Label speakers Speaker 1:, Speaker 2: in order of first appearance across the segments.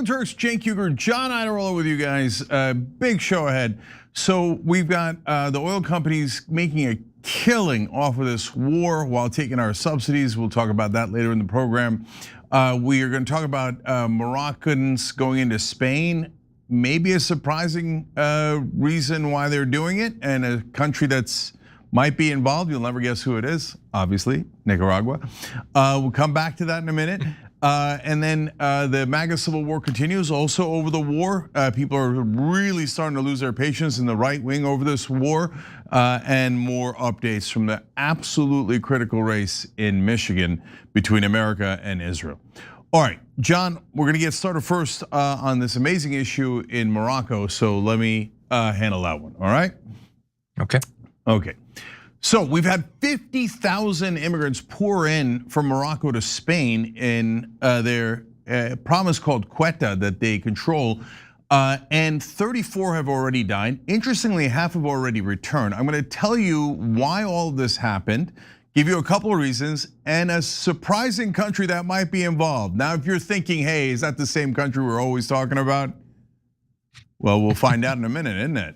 Speaker 1: Turks, Cenk Uygur, John Iadarola with you guys. Big show ahead. So we've got the oil companies making a killing off of this war while taking our subsidies. We'll talk about that later in the program. We are going to talk about Moroccans going into Spain. Maybe a surprising reason why they're doing it, and a country that's might be involved. You'll never guess who it is, obviously, Nicaragua. We'll come back to that in a minute. And then the MAGA civil war continues. Also over the war, people are really starting to lose their patience in the right wing over this war. And more updates from the absolutely critical race in Michigan between America and Israel. All right, John, we're gonna get started first on this amazing issue in Morocco. So let me handle that one, all right?
Speaker 2: Okay.
Speaker 1: Okay. So we've had 50,000 immigrants pour in from Morocco to Spain in their province called Quetta that they control, and 34 have already died. Interestingly, half have already returned. I'm gonna tell you why all of this happened, give you a couple of reasons, and a surprising country that might be involved. Now, if you're thinking, hey, is that the same country we're always talking about? Well, we'll find out in a minute, isn't it?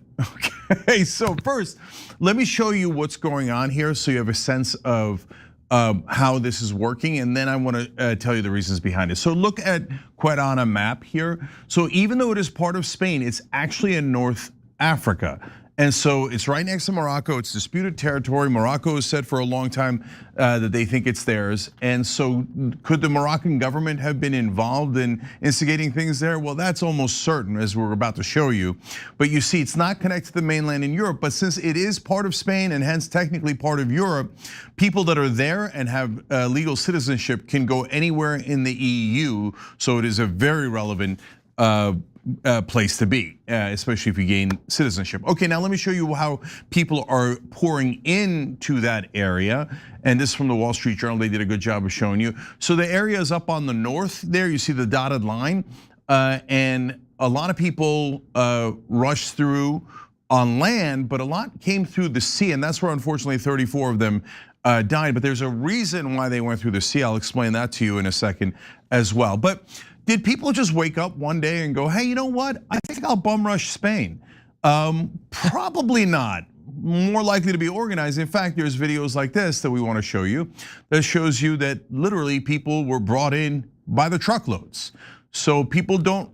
Speaker 1: Okay, so first, let me show you what's going on here so you have a sense of how this is working, and then I want to tell you the reasons behind it. So look at Quetta on a map here. So even though it is part of Spain, it's actually in North Africa. And so it's right next to Morocco. It's disputed territory. Morocco has said for a long time that they think it's theirs. And so could the Moroccan government have been involved in instigating things there? Well, that's almost certain, as we're about to show you. But you see, it's not connected to the mainland in Europe, but since it is part of Spain and hence technically part of Europe, people that are there and have legal citizenship can go anywhere in the EU. So it is a very relevant place to be, especially if you gain citizenship. Okay, now let me show you how people are pouring into that area. And this is from the Wall Street Journal. They did a good job of showing you. So the area is up on the north there. You see the dotted line. And a lot of people rushed through on land, but a lot came through the sea. And that's where unfortunately 34 of them died. But there's a reason why they went through the sea. I'll explain that to you in a second as well. But did people just wake up one day and go, hey, you know what? I think I'll bum rush Spain. Probably not. More likely to be organized. In fact, there's videos like this that we want to show you that shows you that literally people were brought in by the truckloads. So people don't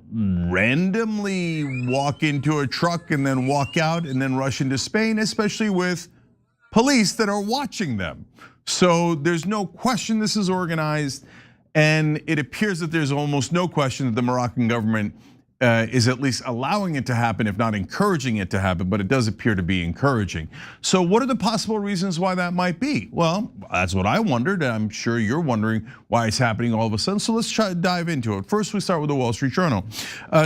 Speaker 1: randomly walk into a truck and then walk out and then rush into Spain, especially with police that are watching them. So there's no question this is organized. And it appears that there's almost no question that the Moroccan government is at least allowing it to happen, if not encouraging it to happen, but it does appear to be encouraging. So what are the possible reasons why that might be? Well, that's what I wondered, and I'm sure you're wondering why it's happening all of a sudden. So let's try to dive into it. First, we start with the Wall Street Journal.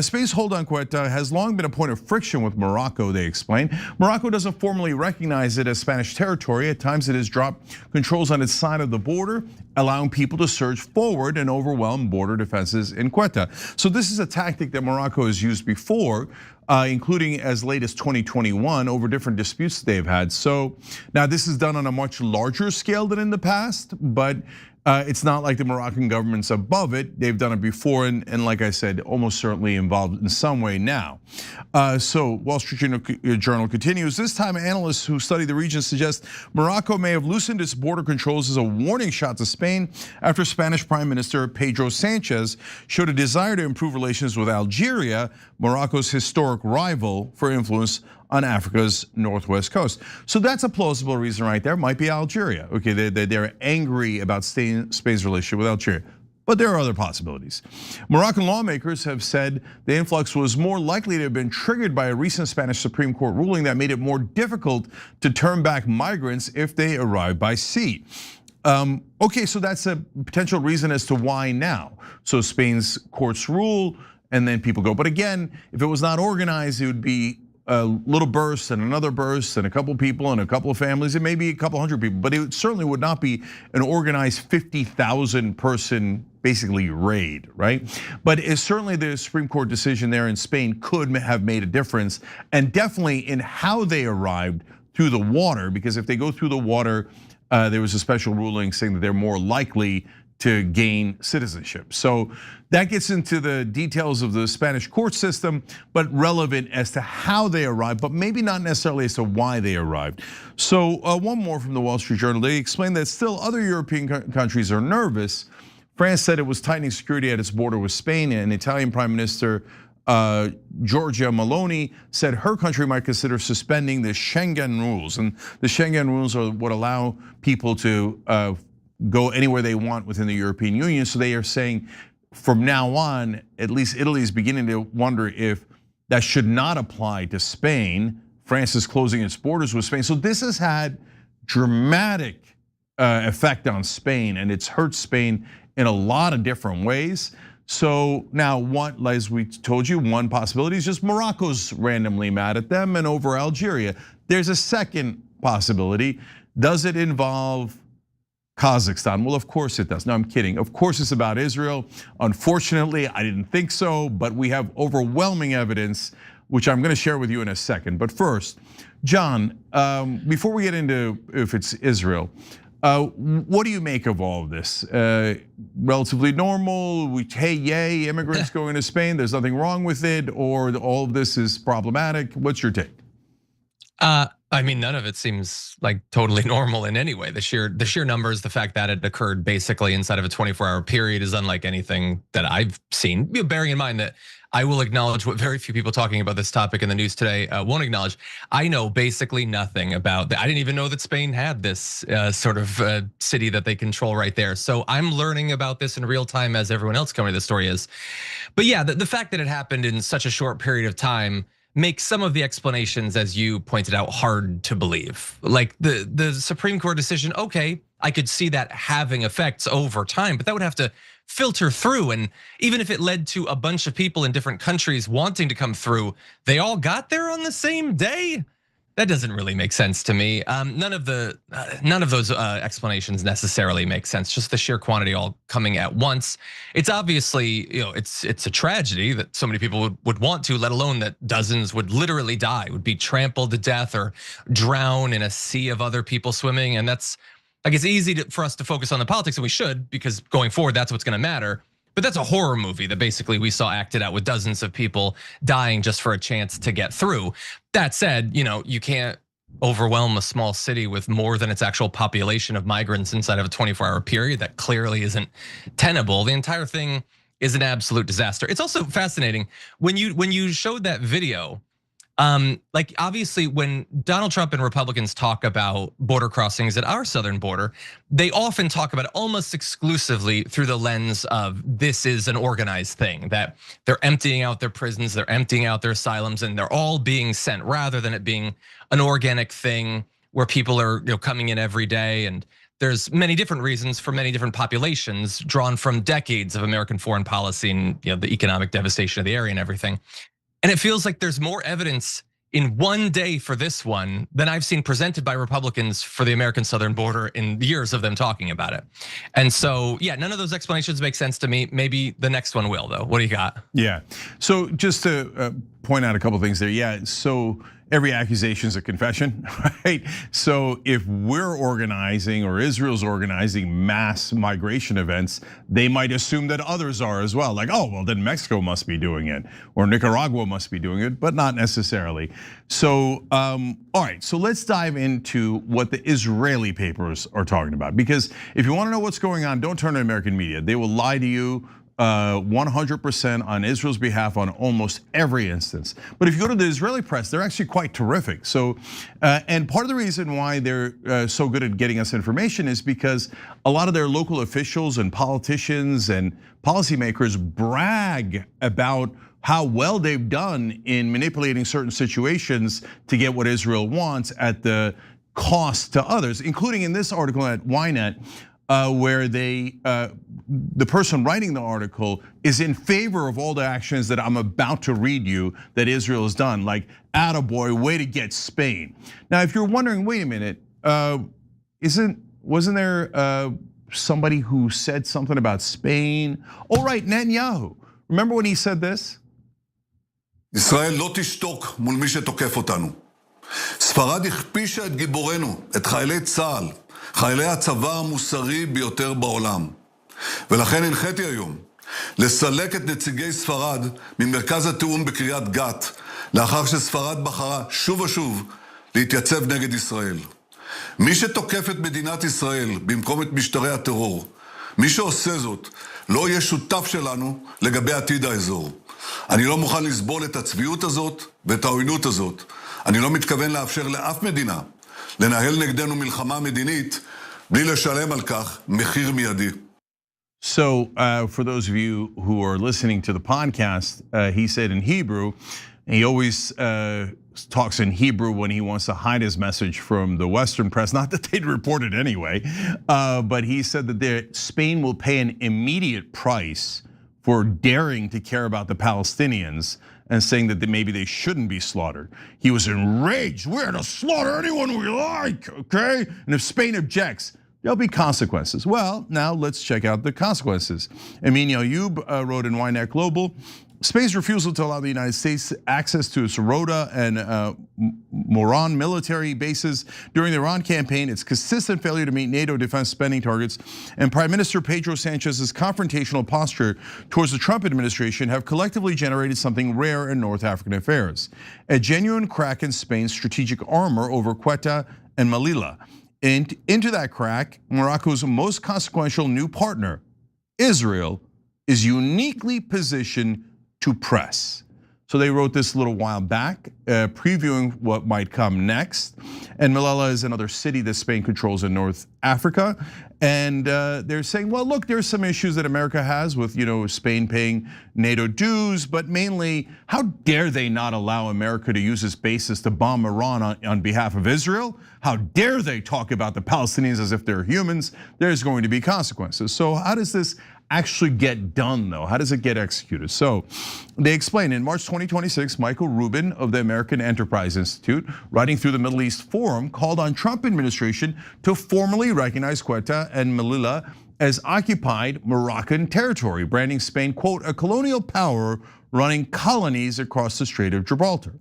Speaker 1: Spain's hold on Quetta has long been a point of friction with Morocco, they explain. Morocco doesn't formally recognize it as Spanish territory. At times it has dropped controls on its side of the border, allowing people to surge forward and overwhelm border defenses in Quetta. So this is a tactic that Morocco has used before, including as late as 2021 over different disputes they've had. So now this is done on a much larger scale than in the past, but It's not like the Moroccan government's above it. They've done it before, and like I said, almost certainly involved in some way now. So Wall Street Journal continues, this time analysts who study the region suggest Morocco may have loosened its border controls as a warning shot to Spain after Spanish Prime Minister Pedro Sanchez showed a desire to improve relations with Algeria, Morocco's historic rival for influence on Africa's northwest coast. So that's a plausible reason right there. Might be Algeria. Okay, they're angry about Spain's relationship with Algeria. But there are other possibilities. Moroccan lawmakers have said the influx was more likely to have been triggered by a recent Spanish Supreme Court ruling that made it more difficult to turn back migrants if they arrive by sea. Okay, so that's a potential reason as to why now. So Spain's courts rule and then people go. But again, if it was not organized, it would be a little burst and another burst and a couple people and a couple of families and maybe a couple hundred people, but it certainly would not be an organized 50,000 person basically raid, right? But it's certainly the Supreme Court decision there in Spain could have made a difference, and definitely in how they arrived through the water, because if they go through the water, there was a special ruling saying that they're more likely to gain citizenship. So that gets into the details of the Spanish court system, but relevant as to how they arrived, but maybe not necessarily as to why they arrived. So one more from the Wall Street Journal. They explained that still other European countries are nervous. France said it was tightening security at its border with Spain, and Italian Prime Minister Giorgia Meloni said her country might consider suspending the Schengen rules. And the Schengen rules are what allow people to go anywhere they want within the European Union. So they are saying from now on, at least Italy is beginning to wonder if that should not apply to Spain. France is closing its borders with Spain. So this has had dramatic effect on Spain, and it's hurt Spain in a lot of different ways. So now, as we told you, one possibility is just Morocco's randomly mad at them and over Algeria. There's a second possibility. Does it involve Kazakhstan? Well, of course it does. No, I'm kidding. Of course it's about Israel. Unfortunately, I didn't think so, but we have overwhelming evidence, which I'm gonna share with you in a second. But first, John, before we get into if it's Israel, what do you make of all of this? Relatively normal, hey, yay, immigrants going to Spain, there's nothing wrong with it, or all of this is problematic? What's your take?
Speaker 2: I mean, none of it seems like totally normal in any way. The sheer numbers, the fact that it occurred basically inside of a 24-hour period is unlike anything that I've seen. Bearing in mind that I will acknowledge what very few people talking about this topic in the news today won't acknowledge. I know basically nothing about that. I didn't even know that Spain had this sort of city that they control right there. So I'm learning about this in real time as everyone else covering the story is. But yeah, the fact that it happened in such a short period of time makes some of the explanations, as you pointed out, hard to believe. Like the Supreme Court decision, okay, I could see that having effects over time, but that would have to filter through. And even if it led to a bunch of people in different countries wanting to come through, they all got there on the same day. That doesn't really make sense to me. None of those explanations necessarily make sense. Just the sheer quantity all coming at once. It's obviously, it's a tragedy that so many people would want to, let alone that dozens would literally die, would be trampled to death or drown in a sea of other people swimming. And that's, like, it's easy for us to focus on the politics, and we should, because going forward, that's what's going to matter. But that's a horror movie that basically we saw acted out with dozens of people dying just for a chance to get through. That said, you can't overwhelm a small city with more than its actual population of migrants inside of a 24-hour period. That clearly isn't tenable. The entire thing is an absolute disaster. It's also fascinating when you showed that video. Like, obviously when Donald Trump and Republicans talk about border crossings at our southern border, they often talk about it almost exclusively through the lens of this is an organized thing, that they're emptying out their prisons, they're emptying out their asylums, and they're all being sent, rather than it being an organic thing where people are coming in every day. And there's many different reasons for many different populations drawn from decades of American foreign policy and the economic devastation of the area and everything. And it feels like there's more evidence in one day for this one than I've seen presented by Republicans for the American southern border in years of them talking about it. And so, yeah, none of those explanations make sense to me. Maybe the next one will, though. What do you got?
Speaker 1: Yeah, so just to point out a couple things there. Yeah, so every accusation is a confession, right? So if we're organizing or Israel's organizing mass migration events, they might assume that others are as well. Like, oh, well, then Mexico must be doing it or Nicaragua must be doing it, but not necessarily. So, all right, so let's dive into what the Israeli papers are talking about. Because if you wanna know what's going on, don't turn to American media. They will lie to you 100% on Israel's behalf on almost every instance. But if you go to the Israeli press, they're actually quite terrific. So, and part of the reason why they're so good at getting us information is because a lot of their local officials and politicians and policymakers brag about how well they've done in manipulating certain situations to get what Israel wants at the cost to others, including in this article at Ynet, where the person writing the article is in favor of all the actions that I'm about to read you that Israel has done, like attaboy, way to get Spain. Now, if you're wondering, wait a minute, wasn't there somebody who said something about Spain? Oh, right, Netanyahu. Remember when he said this?
Speaker 3: ישראל לא תשתוק מול מי שתוקף אותנו. ספרד הכפישה את גיבורנו, את חיילי צה"ל, חיילי הצבא המוסרי ביותר בעולם. ולכן הנחיתי היום לסלק את נציגי ספרד ממרכז התיאום בקריית גת, לאחר שספרד בחרה שוב ושוב להתייצב נגד ישראל. מי שתוקף את מדינת ישראל במקום את משטרי הטרור, מי שעושה זאת לא יהיה שותף שלנו לגבי עתיד האזור. אני לא מוכן לסבול את הצביעות הזאת ואת העוינות הזאת. אני לא מתכוון לאפשר לאף מדינה לנהל נגדנו מלחמה מדינית בלי לשלם על כך מחיר מיידי.
Speaker 1: So for those of you who are listening to the podcast, he said in Hebrew, he always talks in Hebrew when he wants to hide his message from the Western press, not that they'd report it anyway, but he said that Spain will pay an immediate price for daring to care about the Palestinians and saying that maybe they shouldn't be slaughtered. He was enraged. We're to slaughter anyone we like, okay? And if Spain objects, there'll be consequences. Well, now let's check out the consequences. Amin Yayoub wrote in Ynet Global, Spain's refusal to allow the United States access to its Rota and Moran military bases during the Iran campaign, its consistent failure to meet NATO defense spending targets, and Prime Minister Pedro Sanchez's confrontational posture towards the Trump administration have collectively generated something rare in North African affairs: a genuine crack in Spain's strategic armor over Ceuta and Melilla. And into that crack, Morocco's most consequential new partner, Israel, is uniquely positioned to press. So they wrote this a little while back, previewing what might come next. And Melilla is another city that Spain controls in North Africa. And they're saying, well, look, there's some issues that America has with Spain paying NATO dues, but mainly, how dare they not allow America to use its bases to bomb Iran on behalf of Israel? How dare they talk about the Palestinians as if they're humans? There's going to be consequences. So how does this actually get done though? How does it get executed? So they explain in March 2026, Michael Rubin of the American Enterprise Institute, writing through the Middle East Forum, called on Trump administration to formally recognize Ceuta and Melilla as occupied Moroccan territory, branding Spain, quote, a colonial power running colonies across the Strait of Gibraltar.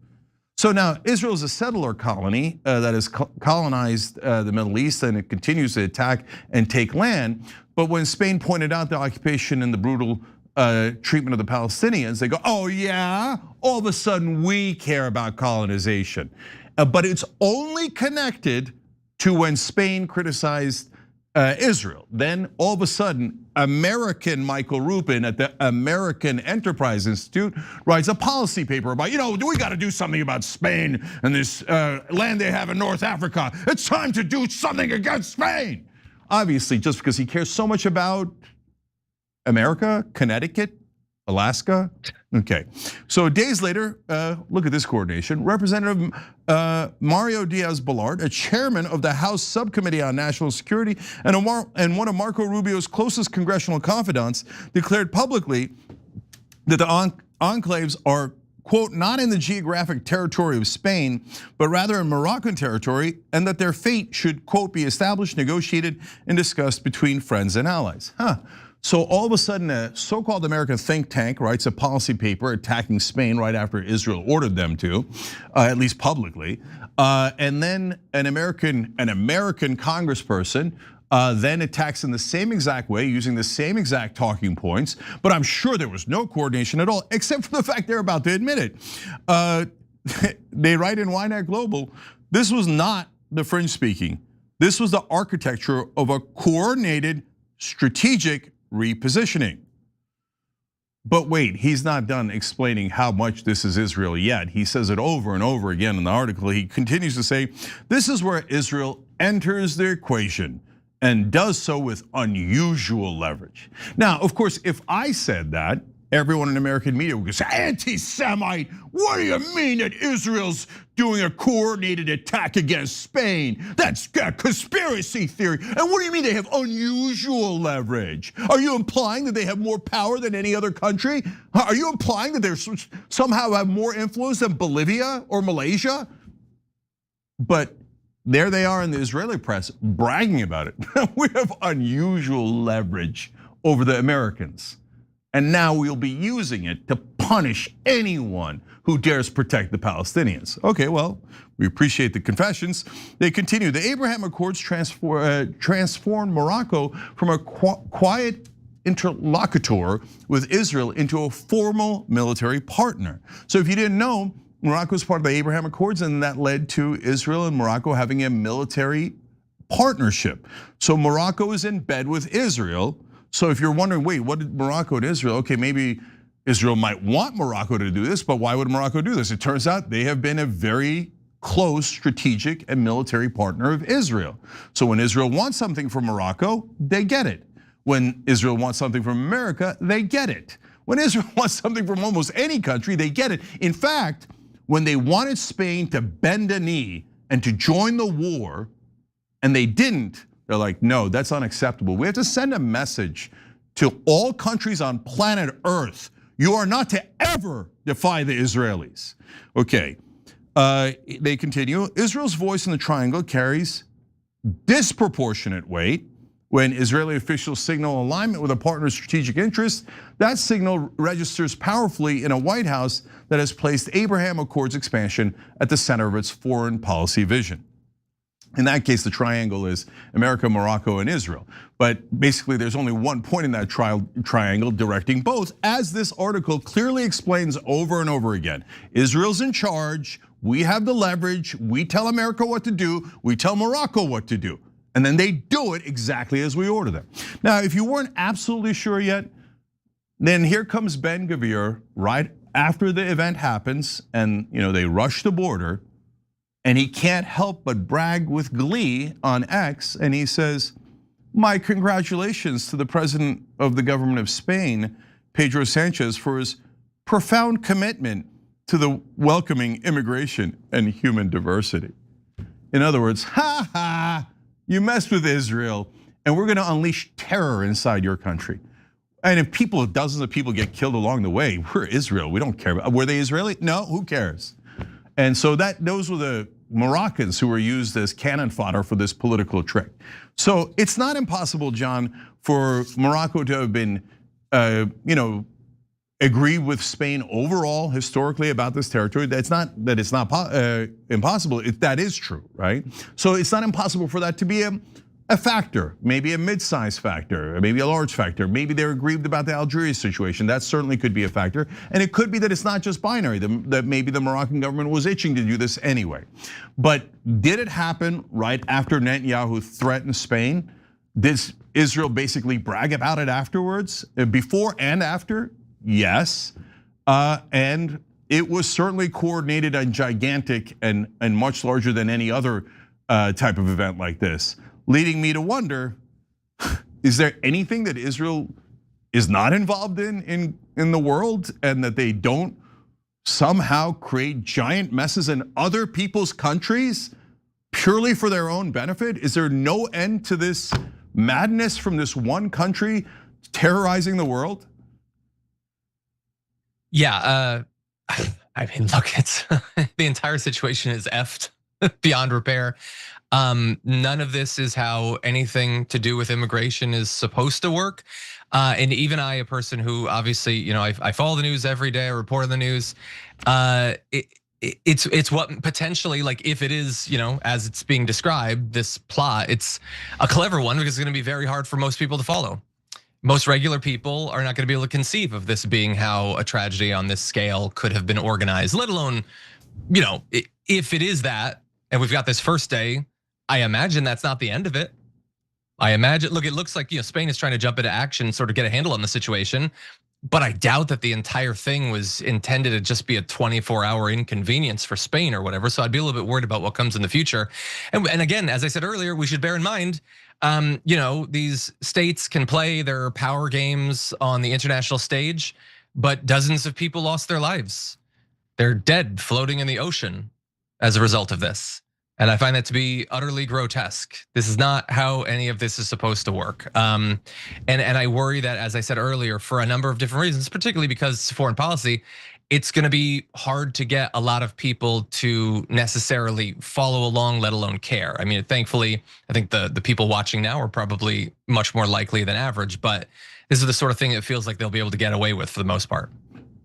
Speaker 1: So now Israel is a settler colony that has colonized the Middle East, and it continues to attack and take land. But when Spain pointed out the occupation and the brutal treatment of the Palestinians, they go, oh yeah, all of a sudden we care about colonization. But it's only connected to when Spain criticized Israel. Then all of a sudden, American Michael Rubin at the American Enterprise Institute writes a policy paper about, we got to do something about Spain and this land they have in North Africa. It's time to do something against Spain. Obviously, just because he cares so much about America, Connecticut, Alaska. Okay, so days later, look at this coordination. Representative Mario Diaz-Balart, a chairman of the House Subcommittee on National Security and one of Marco Rubio's closest congressional confidants, declared publicly that the enclaves are, quote, not in the geographic territory of Spain, but rather in Moroccan territory, and that their fate should, quote, be established, negotiated, and discussed between friends and allies. So all of a sudden, a so-called American think tank writes a policy paper attacking Spain right after Israel ordered them to, at least publicly. And then an American congressperson then attacks in the same exact way, using the same exact talking points. But I'm sure there was no coordination at all, except for the fact they're about to admit it. They write in Ynet Global, this was not the fringe speaking. This was the architecture of a coordinated strategic repositioning. But wait, he's not done explaining how much this is Israel yet. He says it over and over again in the article. He continues to say, this is where Israel enters the equation and does so with unusual leverage. Now, of course, if I said that, everyone in American media would say, anti-Semite, what do you mean that Israel's doing a coordinated attack against Spain? That's a conspiracy theory. And what do you mean they have unusual leverage? Are you implying that they have more power than any other country? Are you implying that they somehow have more influence than Bolivia or Malaysia? But there they are in the Israeli press bragging about it. We have unusual leverage over the Americans. And now we'll be using it to punish anyone who dares protect the Palestinians. Okay, well, we appreciate the confessions. They continue. The Abraham Accords transformed Morocco from a quiet interlocutor with Israel into a formal military partner. So if you didn't know, Morocco is part of the Abraham Accords, and that led to Israel and Morocco having a military partnership. So Morocco is in bed with Israel. So if you're wondering, wait, what did Morocco and Israel? Okay, maybe Israel might want Morocco to do this, but why would Morocco do this? It turns out they have been a very close strategic and military partner of Israel. So when Israel wants something from Morocco, they get it. When Israel wants something from America, they get it. When Israel wants something from almost any country, they get it. In fact, when they wanted Spain to bend a knee and to join the war, and they didn't, they're like, no, that's unacceptable. We have to send a message to all countries on planet Earth. You are not to ever defy the Israelis. Okay, they continue. Israel's voice in the triangle carries disproportionate weight. When Israeli officials signal alignment with a partner's strategic interests, that signal registers powerfully in a White House that has placed Abraham Accords expansion at the center of its foreign policy vision. In that case, the triangle is America, Morocco, and Israel. But basically, there's only one point in that triangle directing both, as this article clearly explains over and over again. Israel's in charge, we have the leverage, we tell America what to do, we tell Morocco what to do. And then they do it exactly as we order them. Now, if you weren't absolutely sure yet, then here comes Ben-Gvir right after the event happens, and they rush the border. And he can't help but brag with glee on X, and he says, my congratulations to the president of the government of Spain, Pedro Sanchez, for his profound commitment to the welcoming immigration and human diversity. In other words, ha ha, you messed with Israel, and we're gonna unleash terror inside your country. And if dozens of people get killed along the way, we're Israel, we don't care. Were they Israeli? No, who cares? And so those were the Moroccans who were used as cannon fodder for this political trick. So it's not impossible, John, for Morocco to have been, agree with Spain overall historically about this territory. It's not impossible. That is true, right? So it's not impossible for that to be a factor, maybe a mid-sized factor, maybe a large factor. Maybe they're aggrieved about the Algeria situation. That certainly could be a factor. And it could be that it's not just binary, that maybe the Moroccan government was itching to do this anyway. But did it happen right after Netanyahu threatened Spain? Did Israel basically brag about it afterwards? Before and after? Yes. And it was certainly coordinated and gigantic and much larger than any other type of event like this. Leading me to wonder, is there anything that Israel is not involved in the world, and that they don't somehow create giant messes in other people's countries purely for their own benefit? Is there no end to this madness from this one country terrorizing the world?
Speaker 2: Yeah, I mean, look, it's the entire situation is effed beyond repair. None of this is how anything to do with immigration is supposed to work. And even I, a person who obviously, I follow the news every day, I report on the news. It's what potentially, like, if it is, as it's being described, this plot, it's a clever one because it's going to be very hard for most people to follow. Most regular people are not going to be able to conceive of this being how a tragedy on this scale could have been organized, let alone, if it is that, and we've got this first day, I imagine that's not the end of it. I imagine, look, it looks like Spain is trying to jump into action, sort of get a handle on the situation, but I doubt that the entire thing was intended to just be a 24-hour inconvenience for Spain or whatever. So I'd be a little bit worried about what comes in the future. And again, as I said earlier, we should bear in mind, these states can play their power games on the international stage, but dozens of people lost their lives. They're dead, floating in the ocean as a result of this. And I find that to be utterly grotesque. This is not how any of this is supposed to work. And I worry that, as I said earlier, for a number of different reasons, particularly because it's foreign policy, it's gonna be hard to get a lot of people to necessarily follow along, let alone care. I mean, thankfully, I think the people watching now are probably much more likely than average, but this is the sort of thing it feels like they'll be able to get away with for the most part.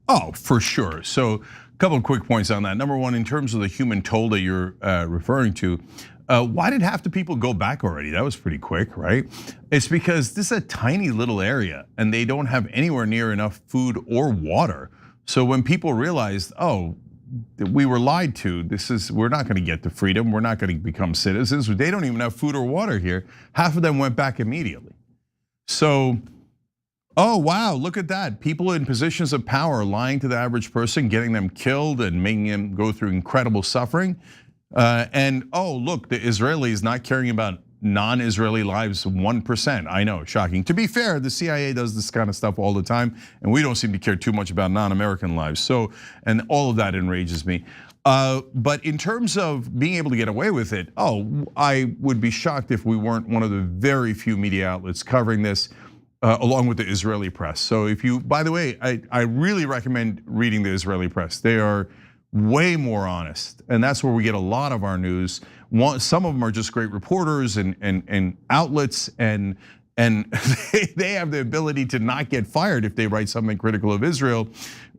Speaker 1: Oh, for sure. So a couple of quick points on that. Number one, in terms of the human toll that you're referring to, why did half the people go back already? That was pretty quick, right? It's because this is a tiny little area and they don't have anywhere near enough food or water. So when people realized, oh, we were lied to, we're not gonna get to freedom, we're not gonna become citizens, they don't even have food or water here, half of them went back immediately. So, oh wow, look at that. People in positions of power lying to the average person, getting them killed and making them go through incredible suffering. And oh, look, the Israelis not caring about non-Israeli lives 1%. I know, shocking. To be fair, the CIA does this kind of stuff all the time, and we don't seem to care too much about non-American lives. So, and all of that enrages me. But in terms of being able to get away with it, I would be shocked if we weren't one of the very few media outlets covering this, along with the Israeli press. So if you, by the way, I really recommend reading the Israeli press. They are way more honest, and that's where we get a lot of our news. Some of them are just great reporters and outlets, and they have the ability to not get fired if they write something critical of Israel.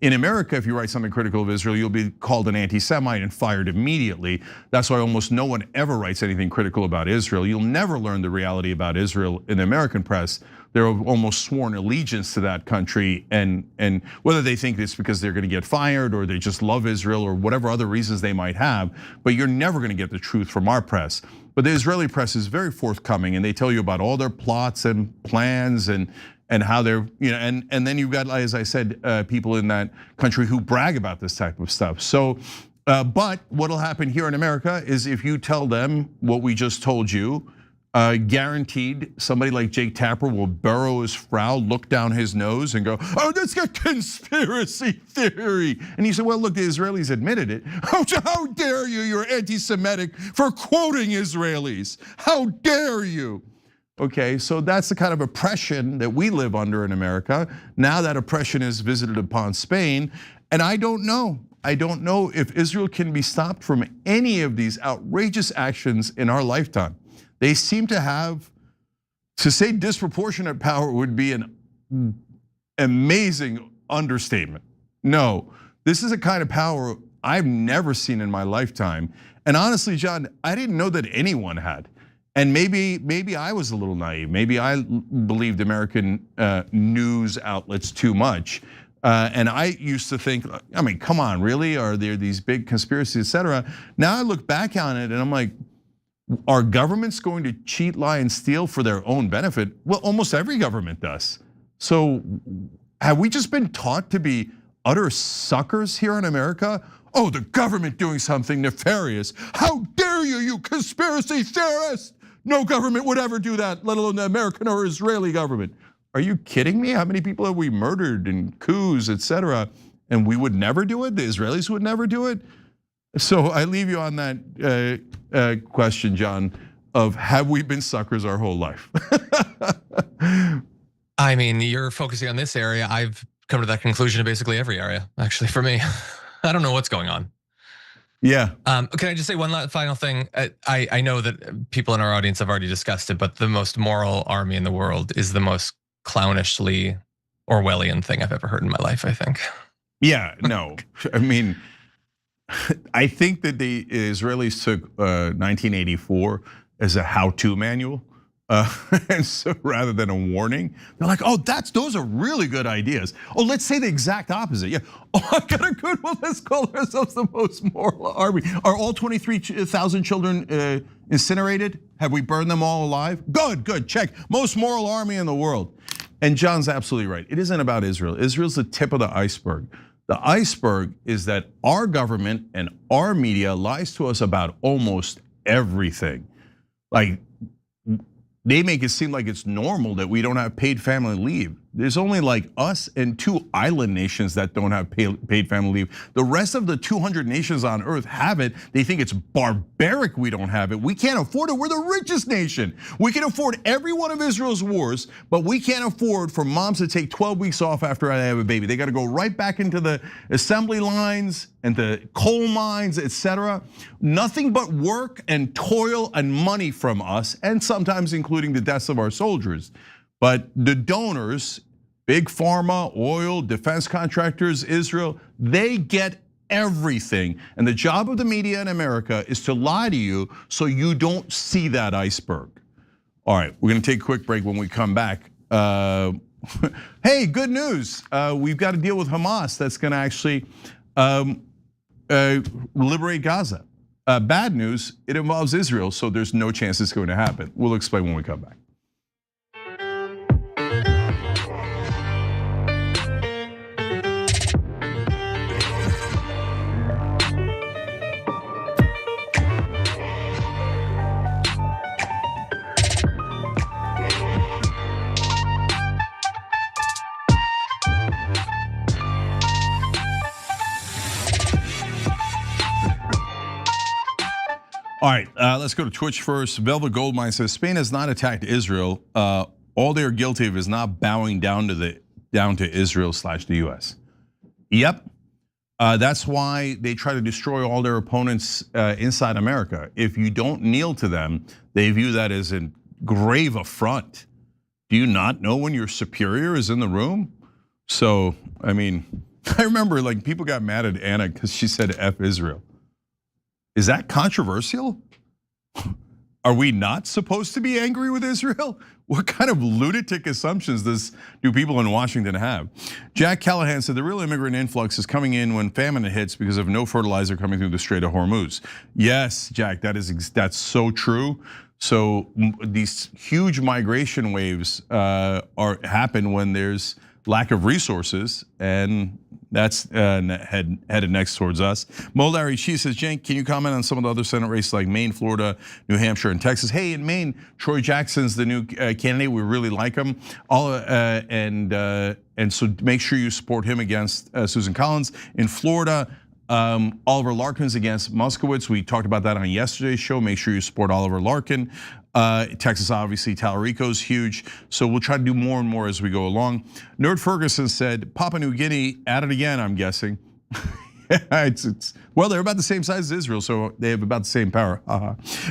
Speaker 1: In America, if you write something critical of Israel, you'll be called an anti-Semite and fired immediately. That's why almost no one ever writes anything critical about Israel. You'll never learn the reality about Israel in the American press. They're almost sworn allegiance to that country, and whether they think it's because they're gonna get fired or they just love Israel or whatever other reasons they might have, but you're never gonna get the truth from our press. But the Israeli press is very forthcoming, and they tell you about all their plots and plans and how they're, and then you've got, as I said, people in that country who brag about this type of stuff. So, but what'll happen here in America is if you tell them what we just told you, guaranteed somebody like Jake Tapper will burrow his frown, look down his nose and go, oh, that's a conspiracy theory. And he said, well, look, the Israelis admitted it. How dare you, you're anti-Semitic for quoting Israelis. How dare you? Okay, so that's the kind of oppression that we live under in America. Now that oppression is visited upon Spain, and I don't know if Israel can be stopped from any of these outrageous actions in our lifetime. They seem to have, to say disproportionate power would be an amazing understatement. No, this is a kind of power I've never seen in my lifetime. And honestly, John, I didn't know that anyone had. And maybe I was a little naive. Maybe I believed American news outlets too much. And I used to think, I mean, come on, really? Are there these big conspiracies, et cetera? Now I look back on it and I'm like, are governments going to cheat, lie, and steal for their own benefit? Well, almost every government does. So have we just been taught to be utter suckers here in America? Oh, the government doing something nefarious. How dare you, you conspiracy theorist? No government would ever do that, let alone the American or Israeli government. Are you kidding me? How many people have we murdered and coups, et cetera, and we would never do it? The Israelis would never do it? So I leave you on that question, John, of have we been suckers our whole life?
Speaker 2: I mean, you're focusing on this area. I've come to that conclusion in basically every area, actually, for me. I don't know what's going on.
Speaker 1: Yeah.
Speaker 2: Can I just say one final thing? I know that people in our audience have already discussed it, but the most moral army in the world is the most clownishly Orwellian thing I've ever heard in my life, I think.
Speaker 1: Yeah, no, I mean, I think that the Israelis took 1984 as a how-to manual. And so rather than a warning, they're like, oh, those are really good ideas. Oh, let's say the exact opposite. Yeah, oh, I got a good one. Let's call ourselves the most moral army. Are all 23,000 children incinerated? Have we burned them all alive? Good, check. Most moral army in the world. And John's absolutely right. It isn't about Israel. Israel's the tip of the iceberg. The iceberg is that our government and our media lies to us about almost everything. Like, they make it seem like it's normal that we don't have paid family leave. There's only like us and 2 island nations that don't have paid family leave. The rest of the 200 nations on earth have it. They think it's barbaric we don't have it. We can't afford it. We're the richest nation. We can afford every one of Israel's wars, but we can't afford for moms to take 12 weeks off after they have a baby. They got to go right back into the assembly lines and the coal mines, etc. Nothing but work and toil and money from us, and sometimes including the deaths of our soldiers. But the donors, big pharma, oil, defense contractors, Israel, they get everything. And the job of the media in America is to lie to you so you don't see that iceberg. All right, we're gonna take a quick break. When we come back, hey, good news. We've got to deal with Hamas that's gonna actually liberate Gaza. Bad news, it involves Israel, so there's no chance it's going to happen. We'll explain when we come back. All right, let's go to Twitch first. Velvet Goldmine says Spain has not attacked Israel. All they are guilty of is not bowing down to Israel/the US. Yep, that's why they try to destroy all their opponents inside America. If you don't kneel to them, they view that as a grave affront. Do you not know when your superior is in the room? So, I mean, I remember like people got mad at Anna because she said F Israel. Is that controversial? Are we not supposed to be angry with Israel? What kind of lunatic assumptions do people in Washington have? Jack Callahan said the real immigrant influx is coming in when famine hits because of no fertilizer coming through the Strait of Hormuz. Yes, Jack, that's so true. So these huge migration waves happen when there's lack of resources, and that's headed next towards us. Mo Larry She says, Cenk, can you comment on some of the other Senate races like Maine, Florida, New Hampshire, and Texas? Hey, in Maine, Troy Jackson's the new candidate. We really like him. And so make sure you support him against Susan Collins. In Florida, Oliver Larkin's against Moskowitz. We talked about that on yesterday's show. Make sure you support Oliver Larkin. Texas, obviously, Talarico's huge. So we'll try to do more and more as we go along. Nerd Ferguson said, Papua New Guinea at it again, I'm guessing. Well, they're about the same size as Israel, so they have about the same power.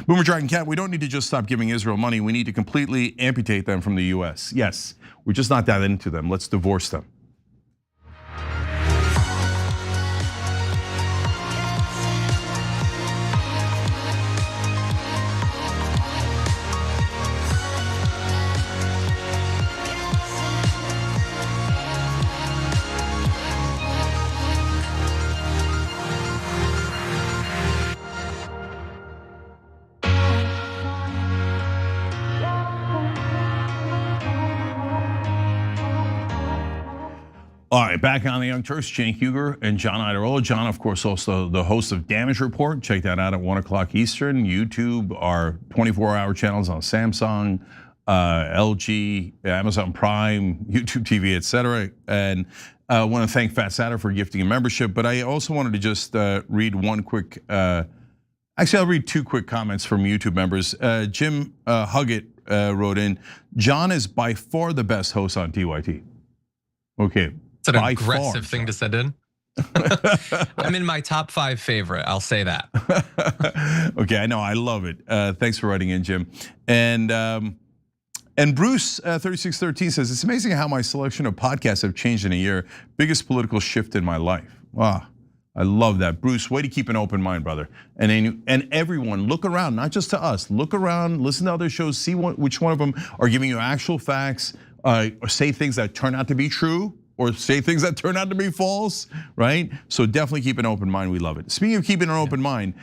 Speaker 1: Boomer Dragon Cat, we don't need to just stop giving Israel money. We need to completely amputate them from the US. Yes, we're just not that into them. Let's divorce them. All right, back on the Young Turks, Cenk Uygur and John Iadarola. John, of course, also the host of Damage Report. Check that out at 1 o'clock Eastern. YouTube, our 24-hour channels on Samsung, LG, Amazon Prime, YouTube TV, etc. And I want to thank Fat Satter for gifting a membership. But I also wanted to just read one quick, actually I'll read 2 quick comments from YouTube members. Jim Huggett wrote in, John is by far the best host on TYT. Okay.
Speaker 2: It's an aggressive thing to send in. I'm in my top 5 favorite, I'll say that.
Speaker 1: Okay, I know, I love it. Thanks for writing in, Jim. And And Bruce 3613 says, it's amazing how my selection of podcasts have changed in a year. Biggest political shift in my life. Wow, I love that. Bruce, way to keep an open mind, brother. And everyone, look around, not just to us. Look around, listen to other shows, see which one of them are giving you actual facts, or say things that turn out to be true, or say things that turn out to be false, right? So definitely keep an open mind, we love it. Speaking of keeping an open mind,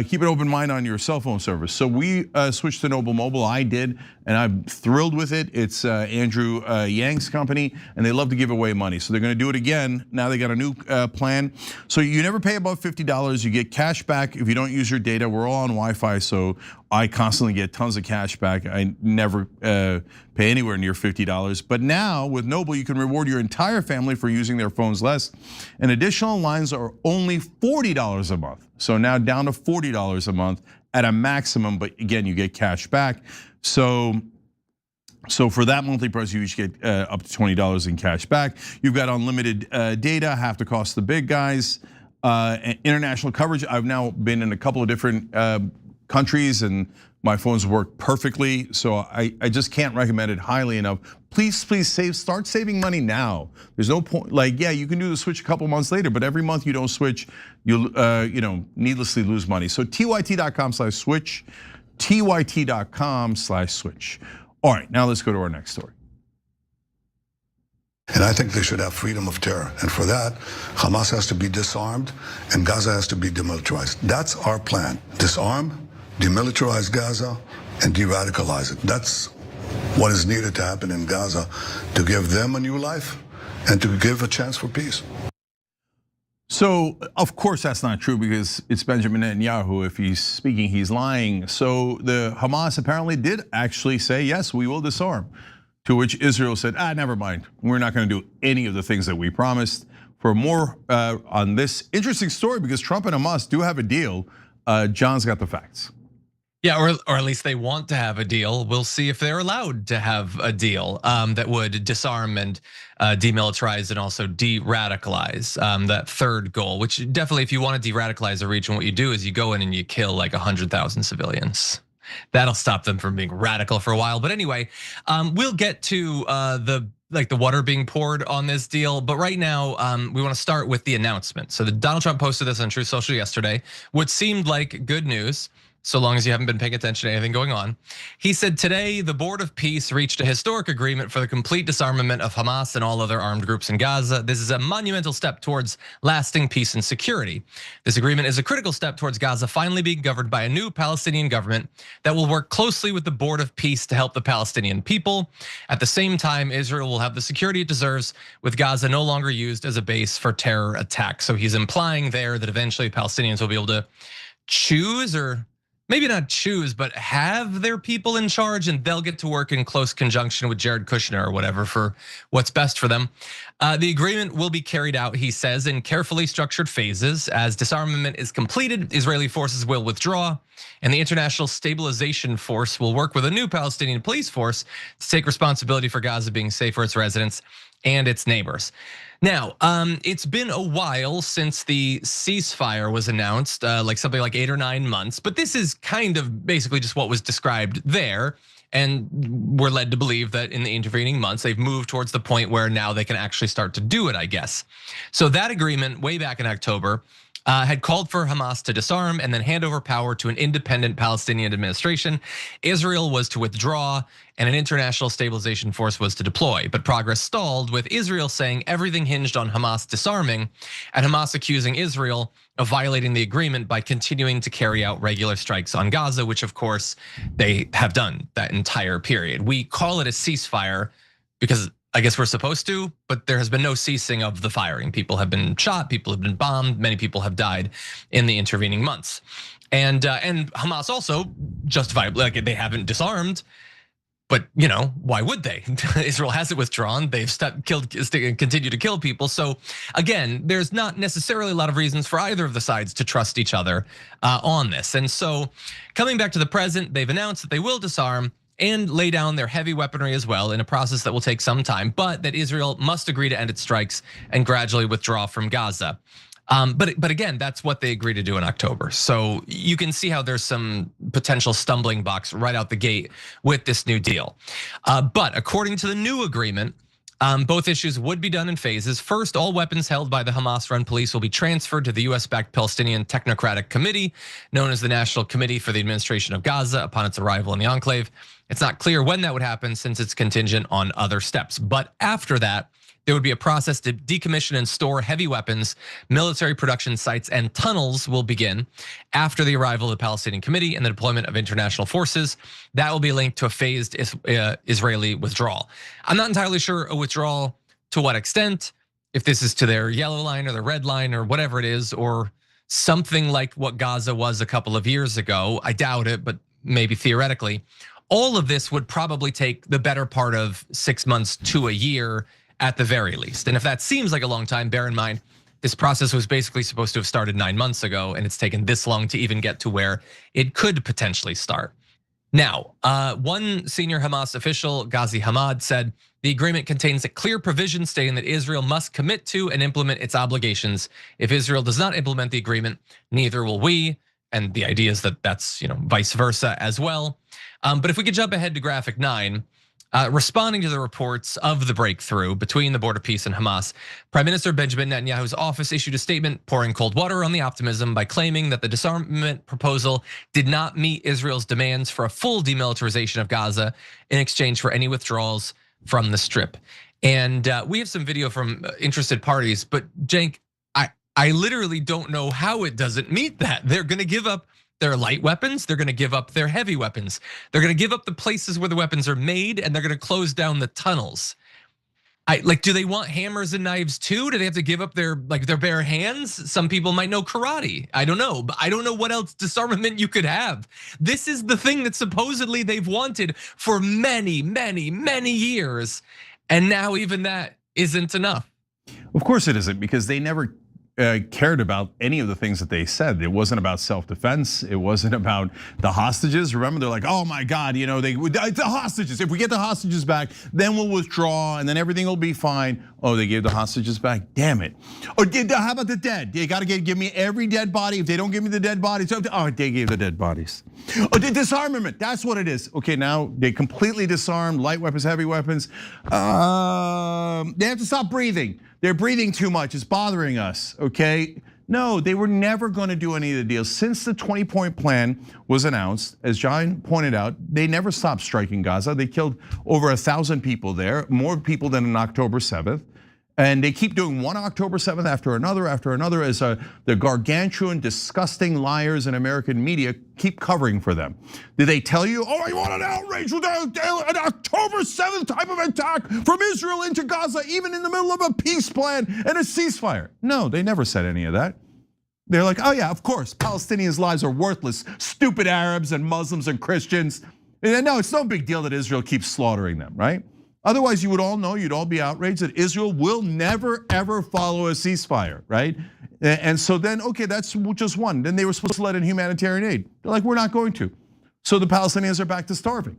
Speaker 1: keep an open mind on your cell phone service. So we switched to Noble Mobile, I did, and I'm thrilled with it. It's Andrew Yang's company, and they love to give away money. So they're gonna do it again. Now they got a new plan. So you never pay above $50, you get cash back if you don't use your data. We're all on Wi-Fi, so I constantly get tons of cash back. I never pay anywhere near $50. But now with Noble, you can reward your entire family for using their phones less. And additional lines are only $40 a month. So now down to $40 a month at a maximum, but again, you get cash back. So for that monthly price, you each get up to $20 in cash back. You've got unlimited data, half the cost of the big guys. International coverage, I've now been in a couple of different countries and my phones work perfectly. So I just can't recommend it highly enough. Please start saving money now. There's no point, like, yeah, you can do the switch a couple months later, but every month you don't switch, you'll needlessly lose money. So tyt.com/switch, tyt.com/switch. All right, now let's go to our next story.
Speaker 3: And I think they should have freedom of terror. And for that, Hamas has to be disarmed and Gaza has to be demilitarized. That's our plan. Disarm, demilitarize Gaza, and de-radicalize it. That's what is needed to happen in Gaza to give them a new life and to give a chance for peace.
Speaker 1: So, of course, that's not true because it's Benjamin Netanyahu. If he's speaking, he's lying. So the Hamas apparently did actually say, yes, we will disarm. To which Israel said, never mind. We're not gonna do any of the things that we promised. For more on this interesting story, because Trump and Hamas do have a deal, John's got the facts.
Speaker 2: Yeah, or at least they want to have a deal. We'll see if they're allowed to have a deal that would disarm and demilitarize and also de-radicalize. That third goal, which definitely, if you want to de-radicalize a region, what you do is you go in and you kill like 100,000 civilians. That'll stop them from being radical for a while. But anyway, we'll get to the water being poured on this deal. But right now, we want to start with the announcement. So Donald Trump posted this on Truth Social yesterday, what seemed like good news, so long as you haven't been paying attention to anything going on. He said, today, the Board of Peace reached a historic agreement for the complete disarmament of Hamas and all other armed groups in Gaza. This is a monumental step towards lasting peace and security. This agreement is a critical step towards Gaza finally being governed by a new Palestinian government that will work closely with the Board of Peace to help the Palestinian people. At the same time, Israel will have the security it deserves, with Gaza no longer used as a base for terror attacks. So he's implying there that eventually Palestinians will be able to choose, or maybe not choose, but have their people in charge, and they'll get to work in close conjunction with Jared Kushner or whatever for what's best for them. The agreement will be carried out, he says, in carefully structured phases. As disarmament is completed, Israeli forces will withdraw, and the International Stabilization Force will work with a new Palestinian police force to take responsibility for Gaza being safe for its residents and its neighbors. Now, it's been a while since the ceasefire was announced, like something like 8 or 9 months, but this is kind of basically just what was described there. And we're led to believe that in the intervening months, they've moved towards the point where now they can actually start to do it, I guess. So that agreement way back in October had called for Hamas to disarm and then hand over power to an independent Palestinian administration. Israel was to withdraw and an international stabilization force was to deploy. But progress stalled, with Israel saying everything hinged on Hamas disarming, and Hamas accusing Israel of violating the agreement by continuing to carry out regular strikes on Gaza, which of course they have done that entire period. We call it a ceasefire because I guess we're supposed to, but there has been no ceasing of the firing. People have been shot, people have been bombed, many people have died in the intervening months. And Hamas also justifiably, like, they haven't disarmed, but why would they? Israel hasn't withdrawn, they've continue to kill people. So again, there's not necessarily a lot of reasons for either of the sides to trust each other on this. And so coming back to the present, they've announced that they will disarm and lay down their heavy weaponry as well in a process that will take some time, but that Israel must agree to end its strikes and gradually withdraw from Gaza. But again, that's what they agreed to do in October. So you can see how there's some potential stumbling blocks right out the gate with this new deal. But according to the new agreement, both issues would be done in phases. First, all weapons held by the Hamas-run police will be transferred to the US-backed Palestinian Technocratic Committee, known as the National Committee for the Administration of Gaza, upon its arrival in the enclave. It's not clear when that would happen since it's contingent on other steps. But after that, there would be a process to decommission and store heavy weapons. Military production sites and tunnels will begin after the arrival of the Palestinian Committee and the deployment of international forces. That will be linked to a phased Israeli withdrawal. I'm not entirely sure a withdrawal to what extent, if this is to their yellow line or the red line or whatever it is, or something like what Gaza was a couple of years ago. I doubt it, but maybe theoretically. All of this would probably take the better part of 6 months to a year at the very least. And if that seems like a long time, bear in mind, this process was basically supposed to have started 9 months ago, and it's taken this long to even get to where it could potentially start. Now, one senior Hamas official, Ghazi Hamad, said the agreement contains a clear provision stating that Israel must commit to and implement its obligations. If Israel does not implement the agreement, neither will we. And the idea is that that's vice versa as well. But if we could jump ahead to graphic 9, responding to the reports of the breakthrough between the Board of Peace and Hamas, Prime Minister Benjamin Netanyahu's office issued a statement pouring cold water on the optimism by claiming that the disarmament proposal did not meet Israel's demands for a full demilitarization of Gaza in exchange for any withdrawals from the Strip. And we have some video from interested parties, but Cenk, I literally don't know how it doesn't meet that. They're gonna give up their light weapons, they're gonna give up their heavy weapons. They're gonna give up the places where the weapons are made, and they're gonna close down the tunnels. Do they want hammers and knives too? Do they have to give up their bare hands? Some people might know karate. I don't know, but I don't know what else disarmament you could have. This is the thing that supposedly they've wanted for many, many, many years, and now even that isn't enough.
Speaker 1: Of course it isn't, because they never cared about any of the things that they said. It wasn't about self-defense. It wasn't about the hostages. Remember, they're like, oh my God, the hostages. If we get the hostages back, then we'll withdraw, and then everything will be fine. Oh, they gave the hostages back. Damn it. Or how about the dead? They got to give me every dead body. If they don't give me the dead bodies, oh, they gave the dead bodies. Oh, the disarmament. That's what it is. Okay, now they completely disarmed light weapons, heavy weapons. They have to stop breathing. They're breathing too much, it's bothering us, okay? No, they were never gonna do any of the deals. Since the 20-point plan was announced, as John pointed out, they never stopped striking Gaza. They killed over 1,000 people there, more people than on October 7th. And they keep doing one October 7th after another as the gargantuan, disgusting liars in American media keep covering for them. Did they tell you, oh, you want an outrage with an October 7th type of attack from Israel into Gaza, even in the middle of a peace plan and a ceasefire? No, they never said any of that. They're like, oh yeah, of course, Palestinians' lives are worthless, stupid Arabs and Muslims and Christians. And no, it's no big deal that Israel keeps slaughtering them, right? Otherwise, you would all know, you'd all be outraged that Israel will never, ever follow a ceasefire, right? And so then, okay, that's just one. Then they were supposed to let in humanitarian aid. They're like, we're not going to. So the Palestinians are back to starving.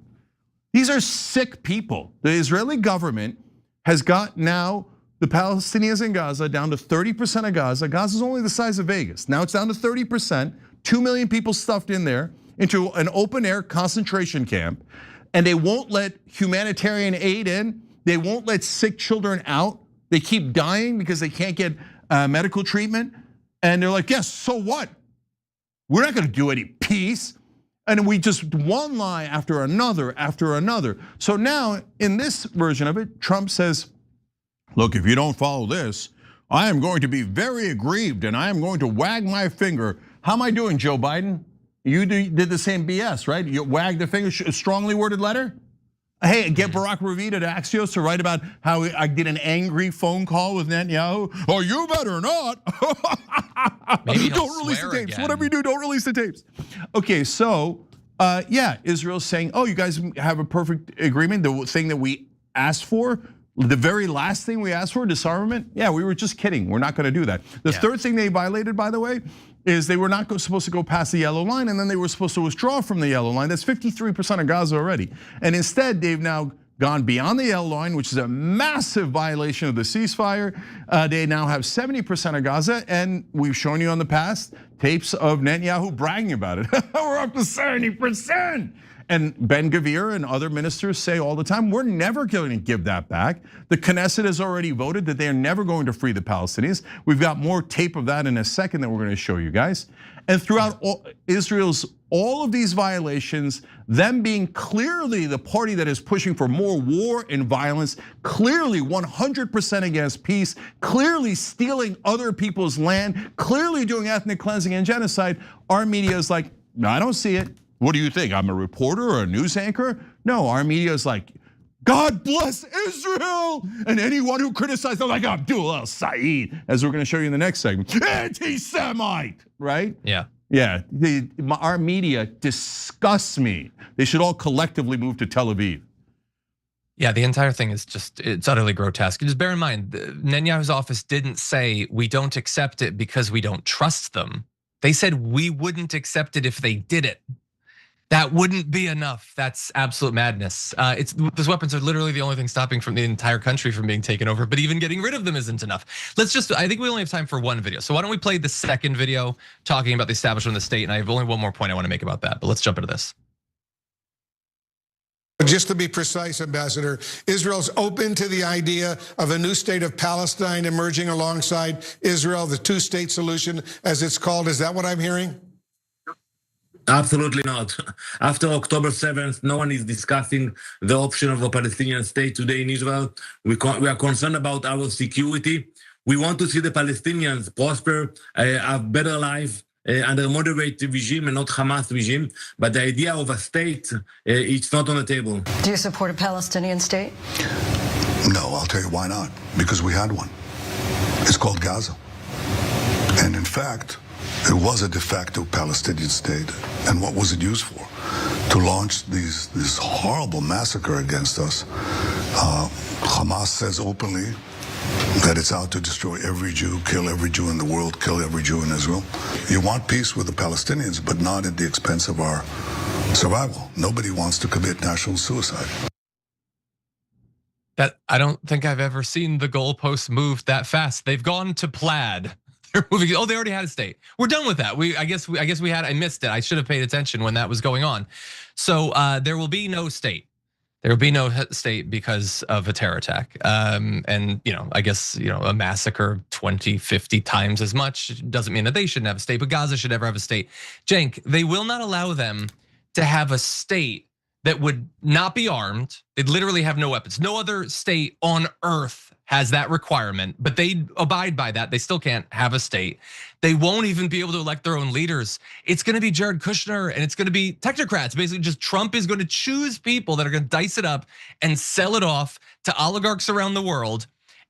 Speaker 1: These are sick people. The Israeli government has got now the Palestinians in Gaza down to 30% of Gaza. Gaza's only the size of Vegas. Now it's down to 30%, 2 million people stuffed in there into an open air concentration camp. And they won't let humanitarian aid in. They won't let sick children out. They keep dying because they can't get medical treatment. And they're like, yes, so what? We're not gonna do any peace. And we just one lie after another after another. So now in this version of it, Trump says, look, if you don't follow this, I am going to be very aggrieved and I am going to wag my finger. How am I doing, Joe Biden? You did the same BS, right? You wagged the finger, a strongly worded letter. Hey, get Barack Ravita to Axios to write about how I did an angry phone call with Netanyahu. Oh, you better not.
Speaker 2: Maybe
Speaker 1: don't release the tapes.
Speaker 2: Again.
Speaker 1: Whatever you do, don't release the tapes. Okay, so yeah, Israel's saying, oh, you guys have a perfect agreement. The thing that we asked for, the very last thing we asked for, disarmament. Yeah, we were just kidding. We're not gonna do that. The third thing they violated, by the way, is they were not supposed to go past the yellow line, and then they were supposed to withdraw from the yellow line. That's 53% of Gaza already. And instead, they've now gone beyond the yellow line, which is a massive violation of the ceasefire. They now have 70% of Gaza, and we've shown you on the past tapes of Netanyahu bragging about it. We're up to 70%. And Ben Gvir and other ministers say all the time, we're never going to give that back. The Knesset has already voted that they are never going to free the Palestinians. We've got more tape of that in a second that we're going to show you guys. And throughout Israel's all of these violations, them being clearly the party that is pushing for more war and violence, clearly 100% against peace, clearly stealing other people's land, clearly doing ethnic cleansing and genocide, our media is like, no, I don't see it. What do you think? I'm a reporter or a news anchor? No, our media is like, God bless Israel. And anyone who criticized them like Abdul El-Sayed, as we're gonna show you in the next segment, anti-Semite, right?
Speaker 2: Yeah,
Speaker 1: our media disgusts me. They should all collectively move to Tel Aviv.
Speaker 2: Yeah, the entire thing is it's utterly grotesque. Just bear in mind, Netanyahu's office didn't say we don't accept it because we don't trust them. They said we wouldn't accept it if they did it. That wouldn't be enough. That's absolute madness. Those weapons are literally the only thing stopping from the entire country from being taken over, but even getting rid of them isn't enough. I think we only have time for one video. So why don't we play the second video talking about the establishment of the state, and I have only one more point I want to make about that, but let's jump into this.
Speaker 4: Just to be precise, Ambassador, Israel's open to the idea of a new state of Palestine emerging alongside Israel, the two-state solution, as it's called. Is that what I'm hearing?
Speaker 5: Absolutely not. After October 7th, no one is discussing the option of a Palestinian state today in Israel. We are concerned about our security. We want to see the Palestinians prosper, have better life under a moderate regime and not Hamas regime. But the idea of a state, it's not on the table.
Speaker 6: Do you support a Palestinian state?
Speaker 3: No, I'll tell you why not. Because we had one. It's called Gaza. And in fact, it was a de facto Palestinian state. And what was it used for? To launch this horrible massacre against us. Hamas says openly that it's out to destroy every Jew, kill every Jew in the world, kill every Jew in Israel. You want peace with the Palestinians, but not at the expense of our survival. Nobody wants to commit national suicide.
Speaker 2: That I don't think I've ever seen the goalposts moved that fast. They've gone to plaid. They're moving. Oh, they already had a state. We're done with that. I guess we had. I missed it. I should have paid attention when that was going on. So there will be no state. There will be no state because of a terror attack. And I guess a massacre 20, 50 times as much doesn't mean that they shouldn't have a state, but Gaza should never have a state. Cenk, they will not allow them to have a state that would not be armed. They'd literally have no weapons. No other state on earth has that requirement, but they abide by that. They still can't have a state. They won't even be able to elect their own leaders. It's gonna be Jared Kushner and it's gonna be technocrats. Basically, just Trump is gonna choose people that are gonna dice it up and sell it off to oligarchs around the world.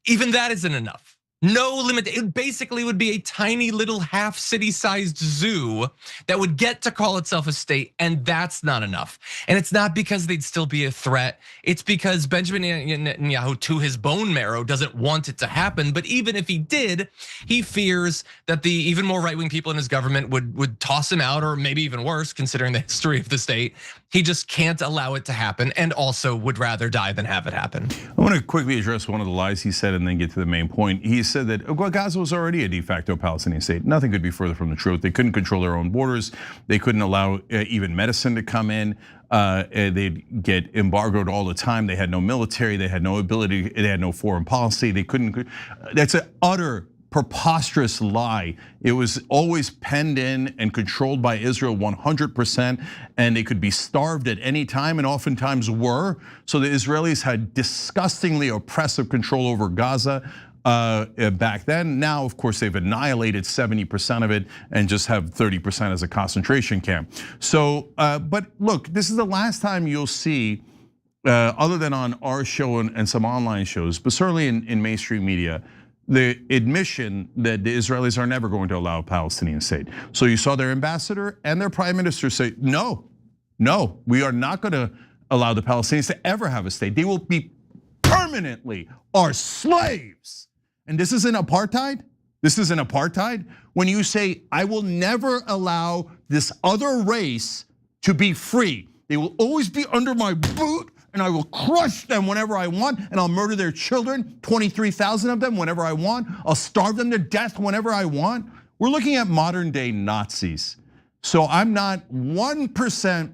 Speaker 2: Even that isn't enough. No limit. It basically would be a tiny little half city-sized zoo that would get to call itself a state, and that's not enough. And it's not because they'd still be a threat. It's because Benjamin Netanyahu, to his bone marrow, doesn't want it to happen. But even if he did, he fears that the even more right-wing people in his government would toss him out, or maybe even worse, considering the history of the state. He just can't allow it to happen, and also would rather die than have it happen.
Speaker 1: I want to quickly address one of the lies he said and then get to the main point. He said that Gaza was already a de facto Palestinian state. Nothing could be further from the truth. They couldn't control their own borders. They couldn't allow even medicine to come in. They'd get embargoed all the time. They had no military. They had no ability. They had no foreign policy. They couldn't. That's an utter preposterous lie. It was always penned in and controlled by Israel 100%, and they could be starved at any time, and oftentimes were. So the Israelis had disgustingly oppressive control over Gaza back then. Now, of course, they've annihilated 70% of it and just have 30% as a concentration camp. So, but look, this is the last time you'll see, other than on our show and some online shows, but certainly in mainstream media, the admission that the Israelis are never going to allow a Palestinian state. So you saw their ambassador and their prime minister say, no, we are not going to allow the Palestinians to ever have a state. They will be permanently our slaves. And this isn't apartheid. This isn't apartheid. When you say, I will never allow this other race to be free. They will always be under my boot and I will crush them whenever I want, and I'll murder their children, 23,000 of them whenever I want. I'll starve them to death whenever I want. We're looking at modern day Nazis. So I'm not 1%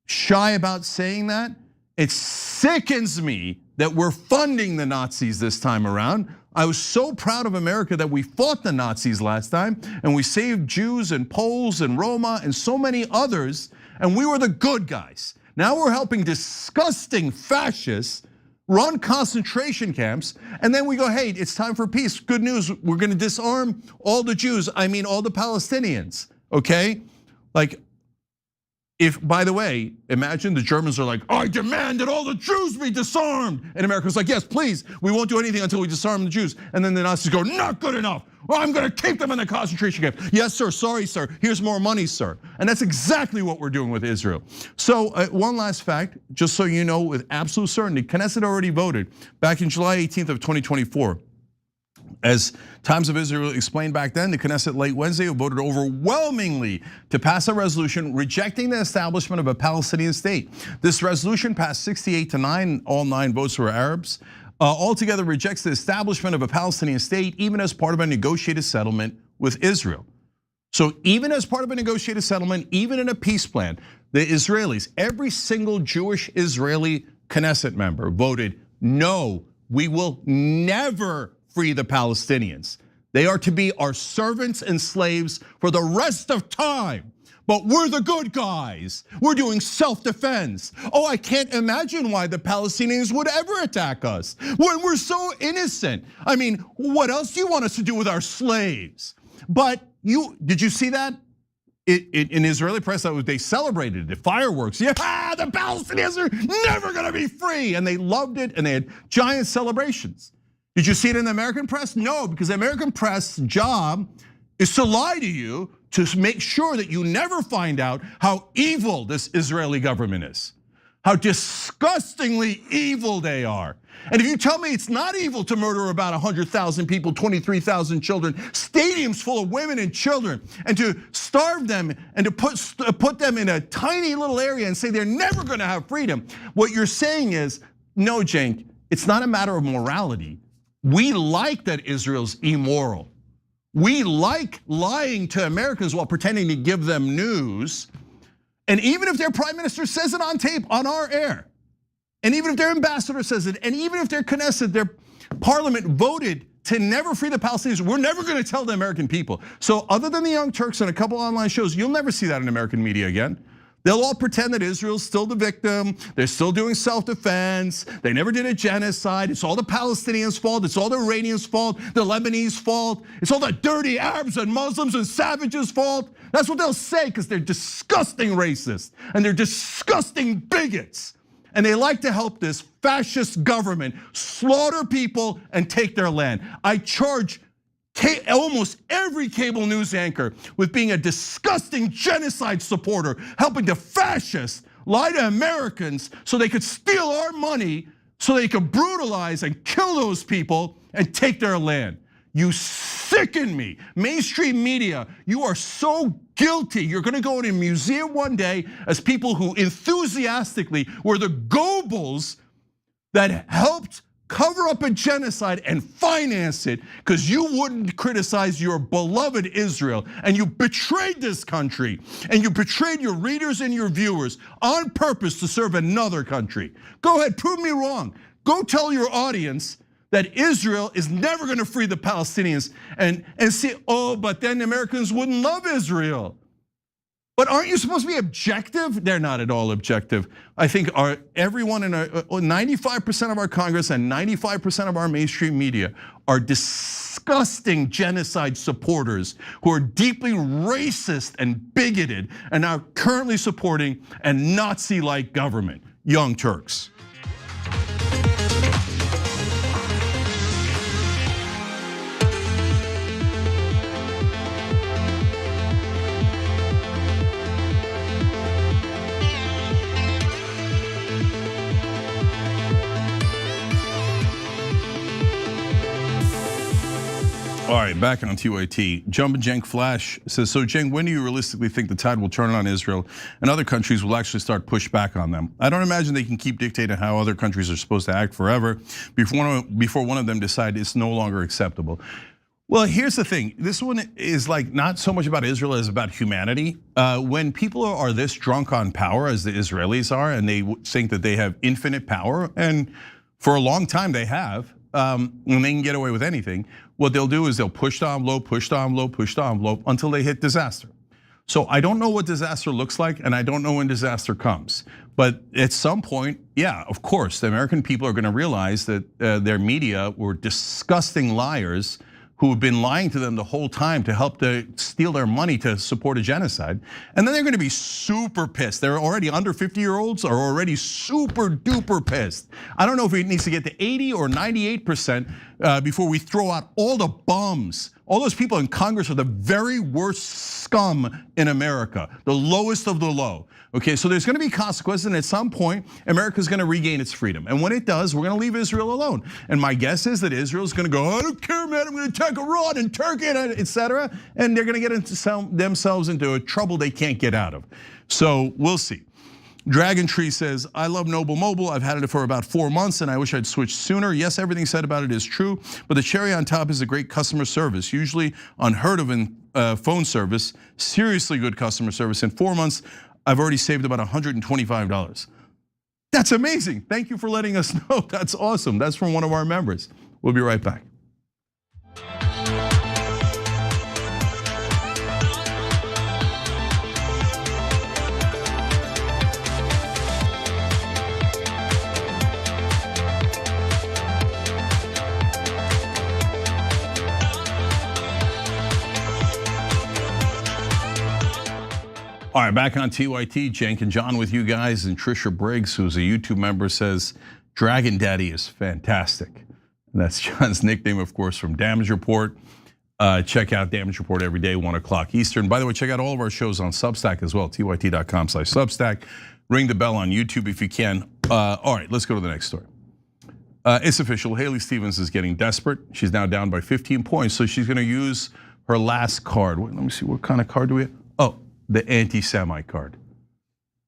Speaker 1: shy about saying that. It sickens me that we're funding the Nazis this time around. I was so proud of America that we fought the Nazis last time, and we saved Jews and Poles and Roma and so many others, and we were the good guys. Now we're helping disgusting fascists run concentration camps, and then we go, hey, it's time for peace. Good news, we're gonna disarm all the Jews, I mean all the Palestinians, okay? Like, if, by the way, imagine the Germans are like, I demand that all the Jews be disarmed. And America's like, yes, please, we won't do anything until we disarm the Jews. And then the Nazis go, not good enough. Well, I'm gonna keep them in the concentration camp. Yes, sir, sorry, sir, here's more money, sir. And that's exactly what we're doing with Israel. So one last fact, just so you know with absolute certainty, Knesset already voted back in July 18th of 2024. As Times of Israel explained back then, the Knesset late Wednesday voted overwhelmingly to pass a resolution rejecting the establishment of a Palestinian state. This resolution passed 68-9, all 9 votes were Arabs. Altogether rejects the establishment of a Palestinian state, even as part of a negotiated settlement with Israel. So even as part of a negotiated settlement, even in a peace plan, the Israelis, every single Jewish Israeli Knesset member voted, no, we will never free the Palestinians. They are to be our servants and slaves for the rest of time. But we're the good guys. We're doing self-defense. Oh, I can't imagine why the Palestinians would ever attack us when we're so innocent. I mean, what else do you want us to do with our slaves? But did you see that? In Israeli press, they celebrated it, fireworks. Yeah, the Palestinians are never gonna be free. And they loved it, and they had giant celebrations. Did you see it in the American press? No, because the American press job is to lie to you to make sure that you never find out how evil this Israeli government is, how disgustingly evil they are. And if you tell me it's not evil to murder about 100,000 people, 23,000 children, stadiums full of women and children, and to starve them and to put them in a tiny little area and say they're never gonna have freedom, what you're saying is, no, Cenk, it's not a matter of morality. We like that Israel's immoral. We like lying to Americans while pretending to give them news. And even if their prime minister says it on tape, on our air, and even if their ambassador says it, and even if their Knesset, their parliament voted to never free the Palestinians, we're never gonna tell the American people. So other than the Young Turks and a couple online shows, you'll never see that in American media again. They'll all pretend that Israel's still the victim. They're still doing self-defense. They never did a genocide. It's all the Palestinians' fault. It's all the Iranians' fault, the Lebanese fault. It's all the dirty Arabs and Muslims and savages' fault. That's what they'll say because they're disgusting racists and they're disgusting bigots. And they like to help this fascist government slaughter people and take their land. I charge almost every cable news anchor with being a disgusting genocide supporter, helping the fascists lie to Americans so they could steal our money, so they could brutalize and kill those people and take their land. You sicken me. Mainstream media, you are so guilty. You're gonna go in a museum one day as people who enthusiastically were the Goebbels that helped cover up a genocide and finance it because you wouldn't criticize your beloved Israel, and you betrayed this country, and you betrayed your readers and your viewers on purpose to serve another country. Go ahead, prove me wrong. Go tell your audience that Israel is never gonna free the Palestinians and say, oh, but then Americans wouldn't love Israel. But aren't you supposed to be objective? They're not at all objective. I think everyone in 95% of our Congress and 95% of our mainstream media are disgusting genocide supporters who are deeply racist and bigoted and are currently supporting a Nazi-like government, Young Turks. All right, back on TYT. Jump and Jenk Flash says, so Jenk, when do you realistically think the tide will turn on Israel and other countries will actually start push back on them? I don't imagine they can keep dictating how other countries are supposed to act forever before one of them decide it's no longer acceptable. Well, here's the thing. This one is like not so much about Israel as about humanity. When people are this drunk on power as the Israelis are, and they think that they have infinite power, and for a long time they have, and they can get away with anything, what they'll do is they'll push the envelope, push the envelope, push the envelope until they hit disaster. So I don't know what disaster looks like, and I don't know when disaster comes. But at some point, yeah, of course, the American people are gonna realize that their media were disgusting liars who have been lying to them the whole time to help to steal their money to support a genocide. And then they're gonna be super pissed. They're already under 50-year-olds are already super duper pissed. I don't know if it needs to get to 80 or 98% before we throw out all the bums. All those people in Congress are the very worst scum in America, the lowest of the low. Okay, so there's gonna be consequences, and at some point, America's gonna regain its freedom. And when it does, we're gonna leave Israel alone. And my guess is that Israel's gonna go, I don't care, man, I'm gonna attack Iran and Turkey, etc. And they're gonna get themselves into a trouble they can't get out of. So we'll see. Dragon Tree says, I love Noble Mobile. I've had it for about 4 months and I wish I'd switched sooner. Yes, everything said about it is true, but the cherry on top is a great customer service, usually unheard of in phone service, seriously good customer service. In 4 months, I've already saved about $125. That's amazing. Thank you for letting us know. That's awesome. That's from one of our members. We'll be right back. All right, back on TYT, Cenk and John with you guys, and Trisha Briggs, who's a YouTube member, says, Dragon Daddy is fantastic. And that's John's nickname, of course, from Damage Report. Check out Damage Report every day, 1 o'clock Eastern. By the way, check out all of our shows on Substack as well, tyt.com/Substack. Ring the bell on YouTube if you can. All right, let's go to the next story. It's official, Haley Stevens is getting desperate. She's now down by 15 points, so she's gonna use her last card. Let me see, what kind of card do we have? Oh, the anti-Semite card.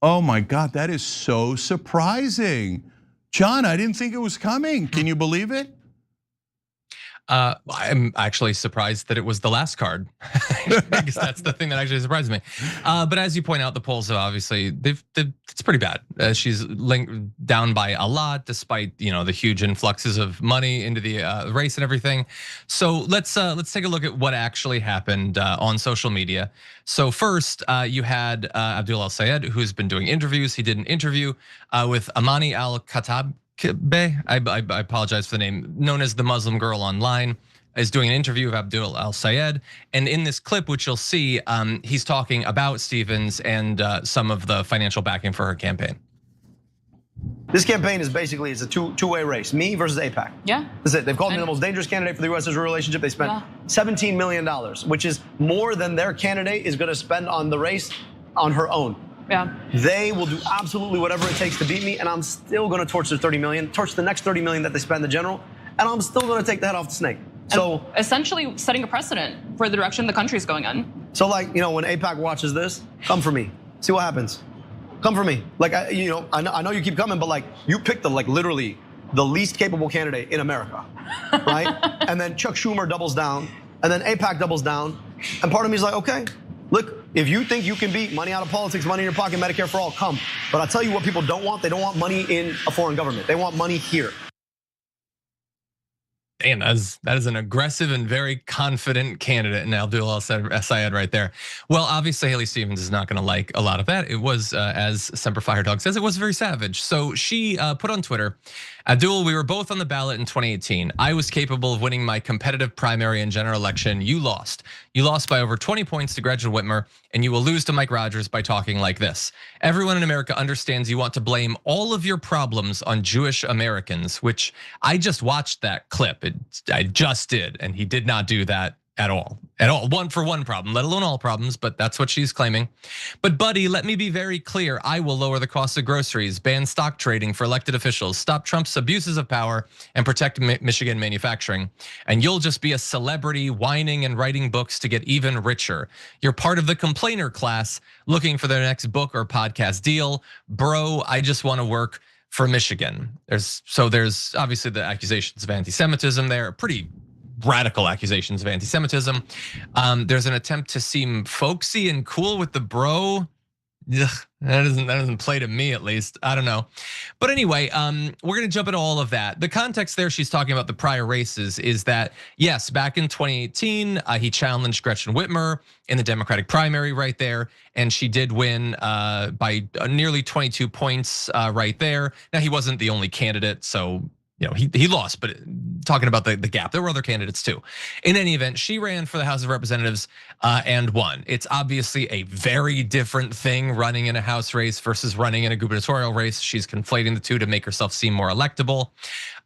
Speaker 1: Oh my God, that is so surprising. John, I didn't think it was coming. Can you believe it?
Speaker 2: I'm actually surprised that it was the last card. I guess that's the thing that actually surprised me. But as you point out, the polls have obviously it's pretty bad. She's down by a lot, despite the huge influxes of money into the race and everything. So let's take a look at what actually happened on social media. So first, you had Abdul El-Sayed, who's been doing interviews. He did an interview with Amani Al-Khattab. I apologize for the name, known as the Muslim girl online, is doing an interview with Abdul El-Sayed. And in this clip, which you'll see, he's talking about Stevens and some of the financial backing for her campaign.
Speaker 7: This campaign is basically, it's a two-way race, me versus AIPAC.
Speaker 8: Yeah.
Speaker 7: That's it. They've called me the most dangerous candidate for the U.S. Israel relationship. They spent $17 million, which is more than their candidate is gonna spend on the race on her own.
Speaker 8: Yeah.
Speaker 7: They will do absolutely whatever it takes to beat me, and I'm still gonna torch the next 30 million that they spend the general, and I'm still gonna take the head off the snake. So
Speaker 8: and essentially setting a precedent for the direction the country's going in.
Speaker 7: So like, when AIPAC watches this, come for me. See what happens. Come for me. Like, I know you keep coming, but like, you picked literally the least capable candidate in America, right? And then Chuck Schumer doubles down, and then AIPAC doubles down, and part of me is like, okay, look, if you think you can beat money out of politics, money in your pocket, Medicare for all, come. But I'll tell you what people don't want. They don't want money in a foreign government. They want money here.
Speaker 2: And that is an aggressive and very confident candidate in Abdul El-Sayed right there. Well, obviously Haley Stevens is not gonna like a lot of that. It was, as Semper Firedog says, it was very savage. So she put on Twitter, Abdul, we were both on the ballot in 2018. I was capable of winning my competitive primary and general election. You lost. You lost by over 20 points to Gretchen Whitmer, and you will lose to Mike Rogers by talking like this. Everyone in America understands you want to blame all of your problems on Jewish Americans, which I just watched that clip. I just did, and he did not do that at all. One for one problem, let alone all problems, but that's what she's claiming. But buddy, let me be very clear. I will lower the cost of groceries, ban stock trading for elected officials, stop Trump's abuses of power, and protect Michigan manufacturing. And you'll just be a celebrity whining and writing books to get even richer. You're part of the complainer class looking for their next book or podcast deal. Bro, I just want to work for Michigan. There's obviously the accusations of anti-Semitism there, pretty radical accusations of anti-Semitism. There's an attempt to seem folksy and cool with the bro. Ugh, that doesn't play to me, at least. I don't know. But anyway, we're gonna jump into all of that. The context there she's talking about the prior races is that, yes, back in 2018, he challenged Gretchen Whitmer in the Democratic primary right there, and she did win by nearly 22 points right there. Now, he wasn't the only candidate, so he lost, but talking about the gap, there were other candidates too. In any event, she ran for the House of Representatives and won. It's obviously a very different thing running in a House race versus running in a gubernatorial race. She's conflating the two to make herself seem more electable.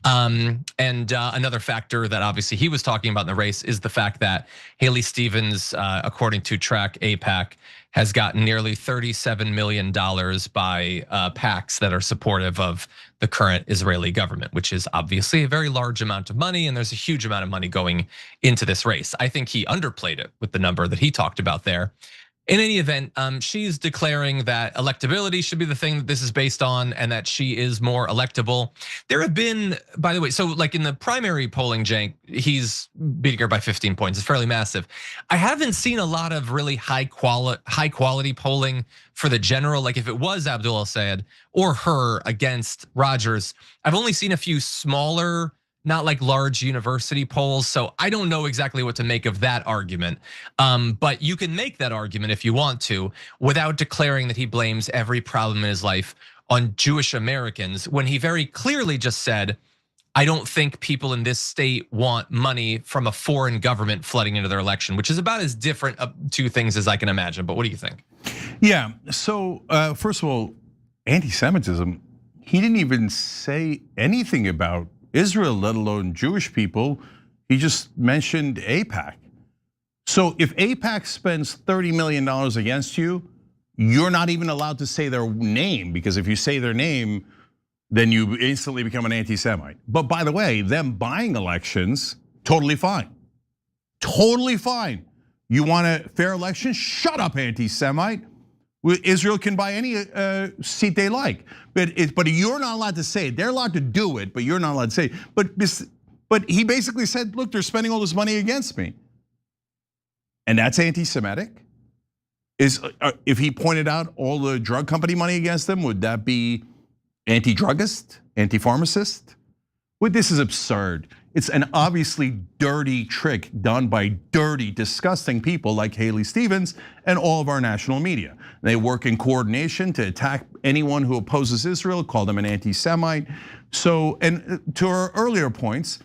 Speaker 2: And another factor that obviously he was talking about in the race is the fact that Haley Stevens, according to Track AIPAC, has gotten nearly $37 million by PACs that are supportive of the current Israeli government, which is obviously a very large amount of money, and there's a huge amount of money going into this race. I think he underplayed it with the number that he talked about there. In any event, she's declaring that electability should be the thing that this is based on, and that she is more electable. There have been, by the way, so like in the primary polling, Cenk, he's beating her by 15 points. It's fairly massive. I haven't seen a lot of really high quality polling for the general. Like if it was Abdul El-Sayed or her against Rogers, I've only seen a few smaller, not like large university polls. So I don't know exactly what to make of that argument. But you can make that argument if you want to, without declaring that he blames every problem in his life on Jewish Americans, when he very clearly just said, I don't think people in this state want money from a foreign government flooding into their election, which is about as different of two things as I can imagine. But what do you think?
Speaker 1: Yeah, so first of all, anti-Semitism, he didn't even say anything about Israel, let alone Jewish people. He just mentioned AIPAC. So if AIPAC spends $30 million against you, you're not even allowed to say their name, because if you say their name, then you instantly become an anti-Semite. But by the way, them buying elections, totally fine. Totally fine. You want a fair election? Shut up, anti-Semite. Israel can buy any seat they like, but you're not allowed to say it. They're allowed to do it, but you're not allowed to say it. But he basically said, look, they're spending all this money against me. And that's anti-Semitic? If he pointed out all the drug company money against them, would that be anti-druggist, anti-pharmacist? Well, this is absurd. It's an obviously dirty trick done by dirty, disgusting people like Haley Stevens and all of our national media. They work in coordination to attack anyone who opposes Israel, call them an anti-Semite. So, and to our earlier points,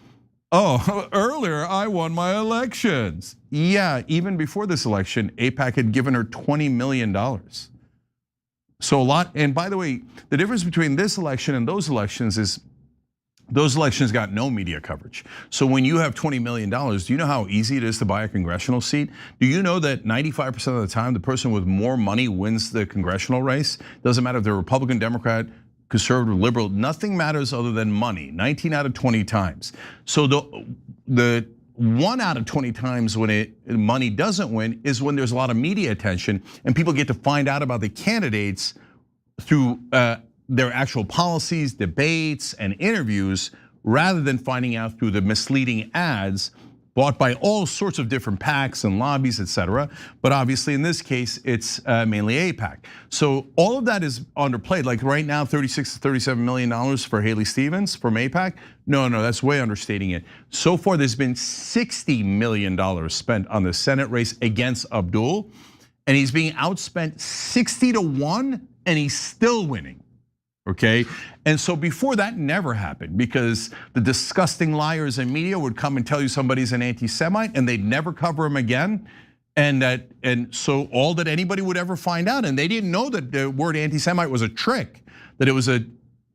Speaker 1: earlier I won my elections. Yeah, even before this election, AIPAC had given her $20 million. So a lot, and by the way, the difference between this election and those elections is those elections got no media coverage. So when you have $20 million, do you know how easy it is to buy a congressional seat? Do you know that 95% of the time, the person with more money wins the congressional race? Doesn't matter if they're Republican, Democrat, conservative, liberal, nothing matters other than money, 19 out of 20 times. So the 1 out of 20 times when money doesn't win is when there's a lot of media attention and people get to find out about the candidates through their actual policies, debates, and interviews, rather than finding out through the misleading ads bought by all sorts of different PACs and lobbies, etc. But obviously in this case, it's mainly AIPAC. So all of that is underplayed. Like right now, $36 to $37 million for Haley Stevens from AIPAC. No, that's way understating it. So far, there's been $60 million spent on the Senate race against Abdul, and he's being outspent 60 to 1, and he's still winning. Okay, and so before that never happened, because the disgusting liars in media would come and tell you somebody's an anti-Semite and they'd never cover him again. And so all that anybody would ever find out, and they didn't know that the word anti-Semite was a trick, that it was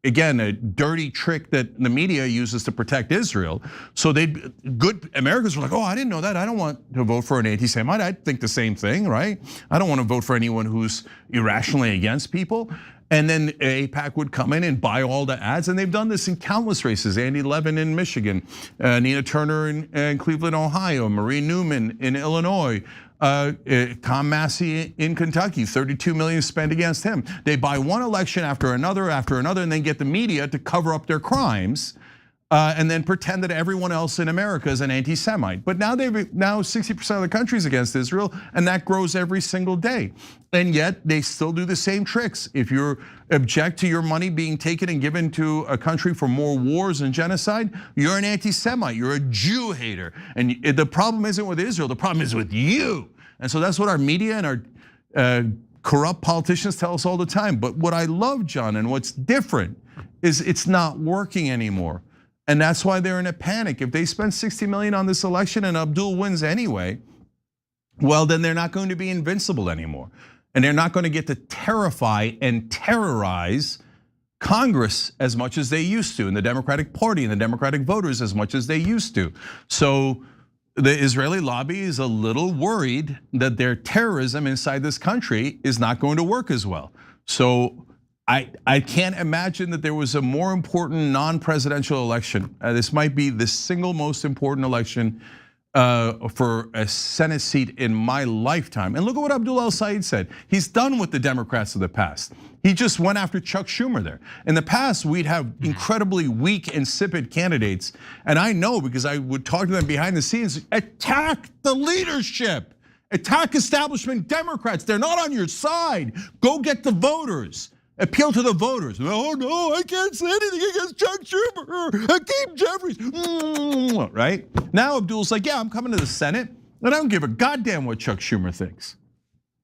Speaker 1: again, a dirty trick that the media uses to protect Israel. So good Americans were like, oh, I didn't know that. I don't want to vote for an anti-Semite. I think the same thing, right? I don't want to vote for anyone who's irrationally against people. And then AIPAC would come in and buy all the ads, and they've done this in countless races. Andy Levin in Michigan, Nina Turner in Cleveland, Ohio, Marie Newman in Illinois, Tom Massey in Kentucky, 32 million spent against him. They buy one election after another, and then get the media to cover up their crimes, and then pretend that everyone else in America is an anti-Semite. But now 60% of the country is against Israel, and that grows every single day. And yet they still do the same tricks. If you object to your money being taken and given to a country for more wars and genocide, you're an anti-Semite, you're a Jew hater. And the problem isn't with Israel, the problem is with you. And so that's what our media and our corrupt politicians tell us all the time. But what I love, John, and what's different is it's not working anymore. And that's why they're in a panic. If they spend 60 million on this election and Abdul wins anyway, well, then they're not going to be invincible anymore. And they're not going to get to terrify and terrorize Congress as much as they used to, and the Democratic Party and the Democratic voters as much as they used to. So the Israeli lobby is a little worried that their terrorism inside this country is not going to work as well. So I can't imagine that there was a more important non-presidential election. This might be the single most important election for a Senate seat in my lifetime. And look at what Abdul El-Sayed said. He's done with the Democrats of the past. He just went after Chuck Schumer there. In the past, we'd have incredibly weak, insipid candidates. And I know because I would talk to them behind the scenes, attack the leadership, attack establishment Democrats. They're not on your side. Go get the voters. Appeal to the voters. Oh no, I can't say anything against Chuck Schumer, Hakeem Jeffries, right? Now Abdul's like, yeah, I'm coming to the Senate, and I don't give a goddamn what Chuck Schumer thinks.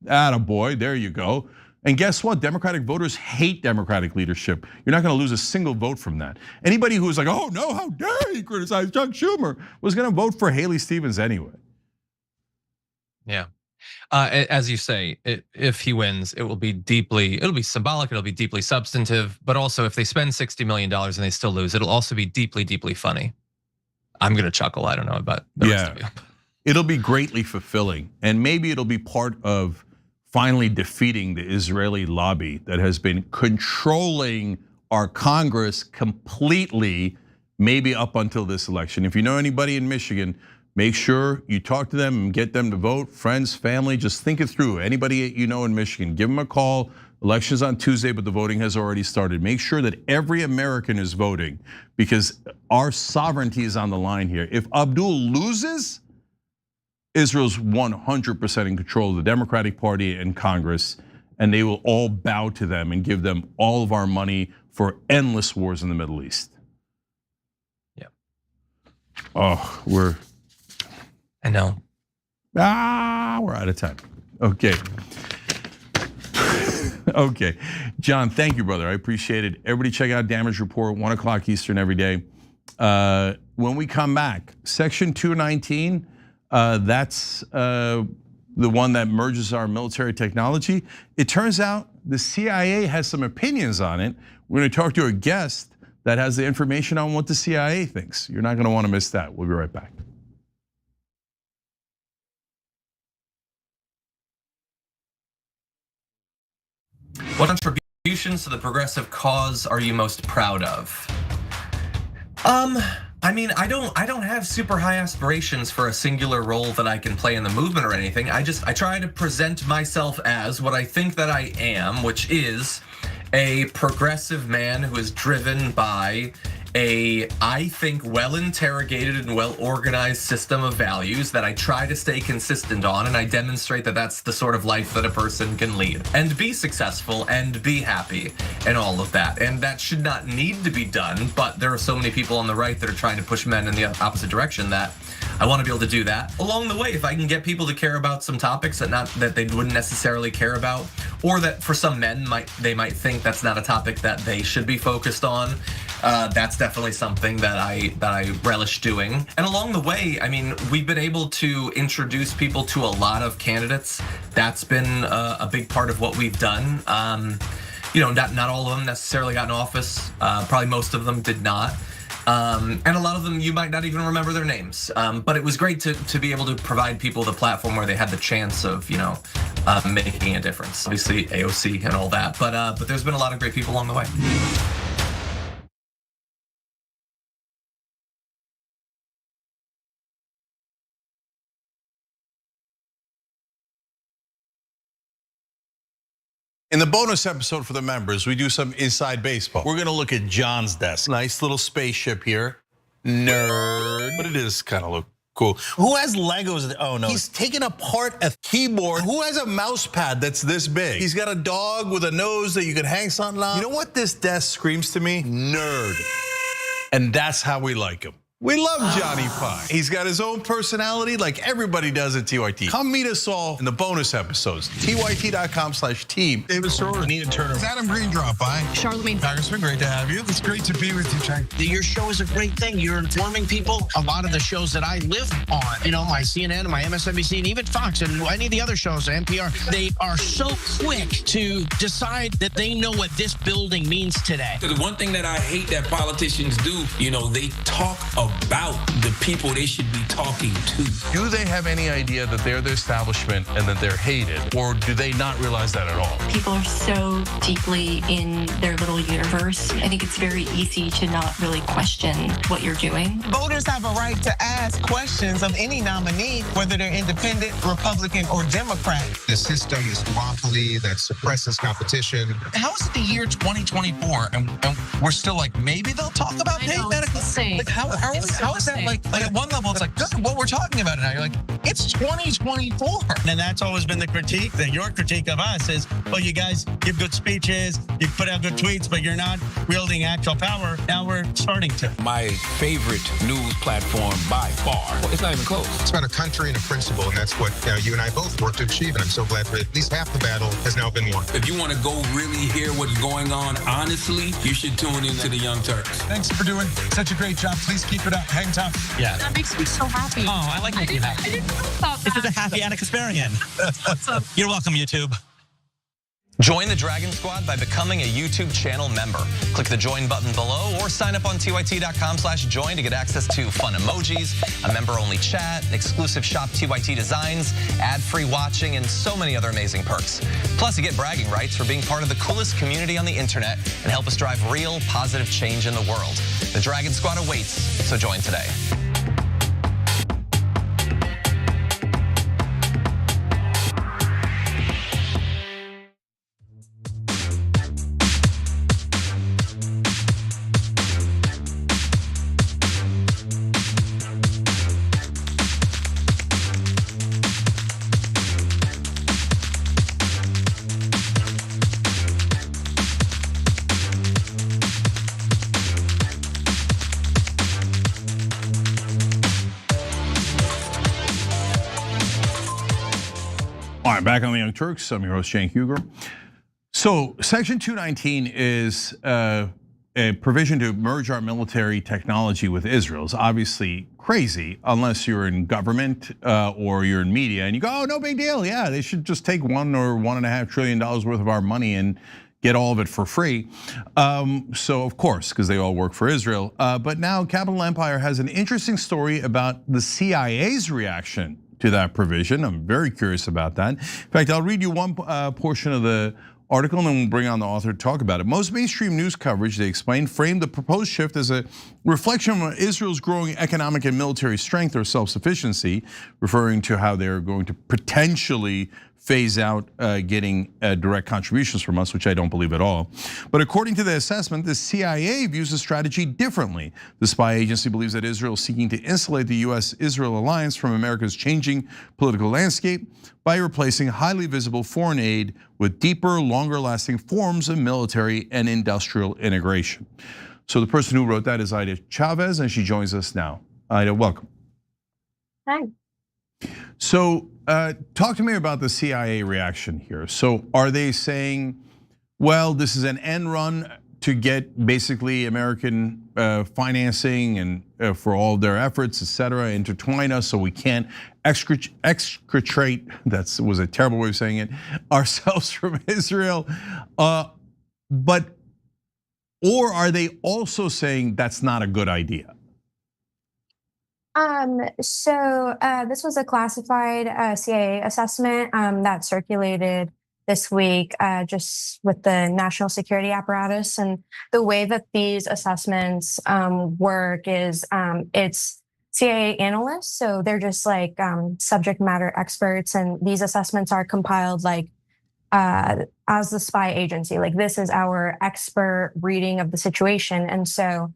Speaker 1: Attaboy, there you go. And guess what? Democratic voters hate Democratic leadership. You're not gonna lose a single vote from that. Anybody who's like, oh no, how dare he criticize Chuck Schumer, was gonna vote for Haley Stevens anyway.
Speaker 2: Yeah. As you say, if he wins, it'll be symbolic, it'll be deeply substantive, but also if they spend $60 million and they still lose, it'll also be deeply, deeply funny. I'm gonna chuckle, I don't know about the rest of you.
Speaker 1: It'll be greatly fulfilling, and maybe it'll be part of finally defeating the Israeli lobby that has been controlling our Congress completely, maybe up until this election. If you know anybody in Michigan, make sure you talk to them and get them to vote. Friends, family, just think it through. Anybody you know in Michigan, give them a call. Election's on Tuesday, but the voting has already started. Make sure that every American is voting because our sovereignty is on the line here. If Abdul loses, Israel's 100% in control of the Democratic Party and Congress, and they will all bow to them and give them all of our money for endless wars in the Middle East.
Speaker 2: Yeah.
Speaker 1: Oh,
Speaker 2: I know.
Speaker 1: We're out of time. Okay. Okay, John, thank you, brother. I appreciate it. Everybody check out Damage Report, 1 o'clock Eastern every day. When we come back, Section 219, that's the one that merges our military technology. It turns out the CIA has some opinions on it. We're gonna talk to a guest that has the information on what the CIA thinks. You're not gonna wanna miss that. We'll be right back.
Speaker 2: What contributions to the progressive cause are you most proud of? I mean, I don't have super high aspirations for a singular role that I can play in the movement or anything. I try to present myself as what I think that I am, which is a progressive man who is driven by a, I think, well-interrogated and well-organized system of values that I try to stay consistent on, and I demonstrate that that's the sort of life that a person can lead and be successful and be happy and all of that. And that should not need to be done, but there are so many people on the right that are trying to push men in the opposite direction that I want to be able to do that. Along the way, if I can get people to care about some topics that they wouldn't necessarily care about, or that for some men they might think that's not a topic that they should be focused on, that's definitely something that I relish doing. And along the way, I mean, we've been able to introduce people to a lot of candidates. That's been a big part of what we've done.
Speaker 9: not all of them necessarily got in office. Probably most of them did not. And a lot of them you might not even remember their names. But it was great to be able to provide people the platform where they had the chance of, making a difference. Obviously AOC and all that, but there's been a lot of great people along the way.
Speaker 1: In the bonus episode for the members, we do some inside baseball. We're gonna look at John's desk. Nice little spaceship here. Nerd, but it is kind of look cool. Who has Legos? Oh no, he's taking apart a keyboard. Who has a mouse pad that's this big? He's got a dog with a nose that you could hang something on. You know what this desk screams to me? Nerd. And that's how we like him. We love Johnny Pie. He's got his own personality like everybody does at TYT. Come meet us all in the bonus episodes. TYT.com/team. David Sorrell, Anita Turner. It's Adam Green drop by.
Speaker 8: Charlemagne.
Speaker 1: Congressman, great to have you. It's great to be with you, Jack.
Speaker 10: Your show is a great thing. You're informing people. A lot of the shows that I live on, my CNN and my MSNBC and even Fox and any of the other shows, NPR, they are so quick to decide that they know what this building means today.
Speaker 11: The one thing that I hate that politicians do, they talk about the people they should be talking to.
Speaker 1: Do they have any idea that they're the establishment and that they're hated? Or do they not realize that at all?
Speaker 12: People are so deeply in their little universe. I think it's very easy to not really question what you're doing.
Speaker 13: Voters have a right to ask questions of any nominee, whether they're independent, Republican, or Democrat.
Speaker 14: The system is duopoly that suppresses competition.
Speaker 15: How is it the year 2024 and we're still like, maybe they'll talk about paid medical? Like how is that like at one level it's like, this is what we're talking about now. You're like, it's 2024.
Speaker 10: And that's always been the critique, that your critique of us is, well, you guys give good speeches, you put out good tweets, but you're not wielding actual power. Now we're starting to.
Speaker 11: My favorite news platform by far. It's not even close.
Speaker 14: It's about a country and a principle, and that's what you and I both worked to achieve, and I'm so glad that at least half the battle has now been won.
Speaker 11: If you want to go really hear what's going on, honestly, you should tune into the Young Turks.
Speaker 15: Thanks for doing such a great job. Please keep it up. Hang tough.
Speaker 10: Yeah.
Speaker 8: That makes me so happy.
Speaker 10: Oh, I like making you happy.
Speaker 8: I didn't know about that.
Speaker 10: This is a happy Anna Kasparian.
Speaker 8: Awesome.
Speaker 10: You're welcome, YouTube.
Speaker 2: Join the Dragon Squad by becoming a YouTube channel member. Click the join button below or sign up on tyt.com/join to get access to fun emojis, a member-only chat, exclusive shop TYT designs, ad-free watching, and so many other amazing perks. Plus, you get bragging rights for being part of the coolest community on the internet and help us drive real positive change in the world. The Dragon Squad awaits, so join today.
Speaker 1: All right, back on the Young Turks. I'm your host, Cenk Uygur. So Section 219 is a provision to merge our military technology with Israel. It's obviously crazy unless you're in government or you're in media and you go, oh, no big deal. Yeah, they should just take $1 or $1.5 trillion worth of our money and get all of it for free. So of course, because they all work for Israel. But now Capital Empire has an interesting story about the CIA's reaction to that provision. I'm very curious about that. In fact, I'll read you one portion of the article and then we'll bring on the author to talk about it. Most mainstream news coverage, they explain, framed the proposed shift as a reflection of Israel's growing economic and military strength or self-sufficiency, referring to how they're going to potentially phase out getting direct contributions from us, which I don't believe at all. But according to the assessment, the CIA views the strategy differently. The spy agency believes that Israel is seeking to insulate the U.S. Israel alliance from America's changing political landscape by replacing highly visible foreign aid with deeper, longer lasting forms of military and industrial integration. So the person who wrote that is Ida Chavez, and she joins us now. Ida, welcome.
Speaker 16: Hi.
Speaker 1: So talk to me about the CIA reaction here. So are they saying, well, this is an end run to get basically American financing and for all of their efforts, et cetera, intertwine us so we can't excretate, that was a terrible way of saying it, ourselves from Israel? or are they also saying that's not a good idea?
Speaker 16: So this was a classified CIA assessment that circulated this week, just with the national security apparatus. And the way that these assessments work is it's CIA analysts, so they're just like subject matter experts, and these assessments are compiled like as the spy agency. Like, this is our expert reading of the situation. And so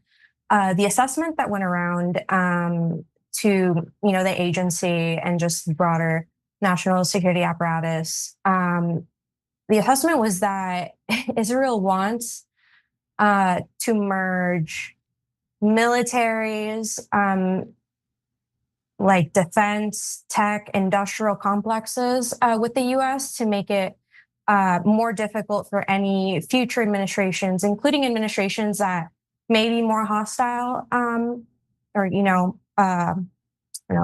Speaker 16: the assessment that went around to the agency and just broader national security apparatus, the assessment was that Israel wants to merge militaries, like defense, tech, industrial complexes with the U.S. to make it more difficult for any future administrations, including administrations that may be more hostile or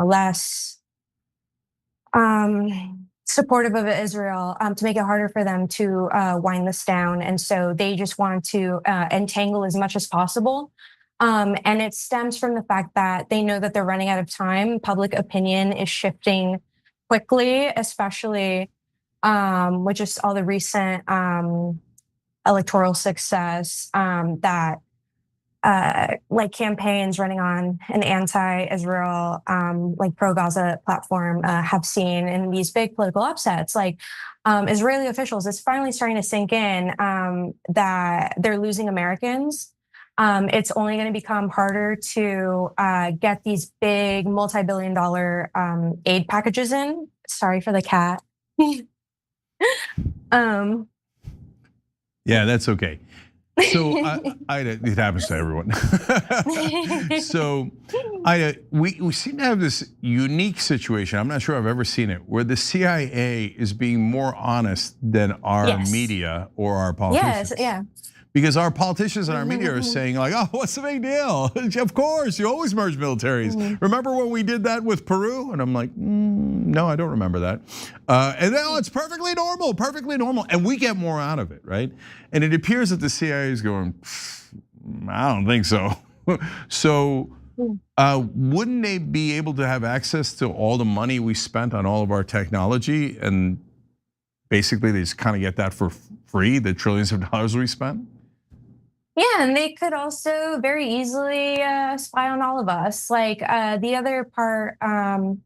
Speaker 16: less supportive of Israel, to make it harder for them to wind this down. And so they just want to entangle as much as possible. And it stems from the fact that they know that they're running out of time. Public opinion is shifting quickly, especially with just all the recent electoral success that like campaigns running on an anti-Israel, like pro-Gaza platform have seen in these big political upsets. Like Israeli officials, it's finally starting to sink in that they're losing Americans. It's only going to become harder to get these big multi-billion-dollar aid packages in. Sorry for the cat.
Speaker 1: Yeah, that's okay. So it happens to everyone. So we seem to have this unique situation. I'm not sure I've ever seen it, where the CIA is being more honest than our media or our politicians.
Speaker 16: Yes, yeah.
Speaker 1: Because our politicians and our media are saying like, oh, what's the big deal? Of course, you always merge militaries. Remember when we did that with Peru? And I'm like, no, I don't remember that. And then, it's perfectly normal, perfectly normal. And we get more out of it, right? And it appears that the CIA is going, I don't think so. So wouldn't they be able to have access to all the money we spent on all of our technology? And basically they just kind of get that for free, the trillions of dollars we spent?
Speaker 16: Yeah, and they could also very easily spy on all of us. Like the other part of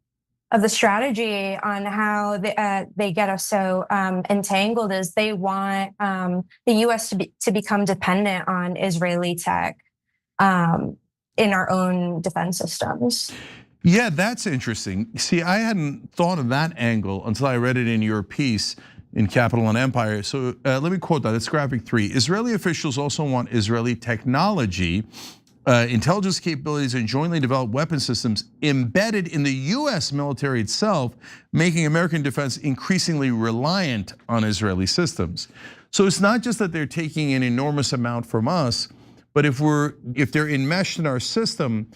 Speaker 16: the strategy on how they get us so entangled is they want the U.S. to become dependent on Israeli tech in our own defense systems.
Speaker 1: Yeah, that's interesting. See, I hadn't thought of that angle until I read it in your piece in Capital and Empire. So let me quote that, it's graphic 3. Israeli officials also want Israeli technology, intelligence capabilities, and jointly developed weapon systems embedded in the US military itself, making American defense increasingly reliant on Israeli systems. So it's not just that they're taking an enormous amount from us, but if they're enmeshed in our system,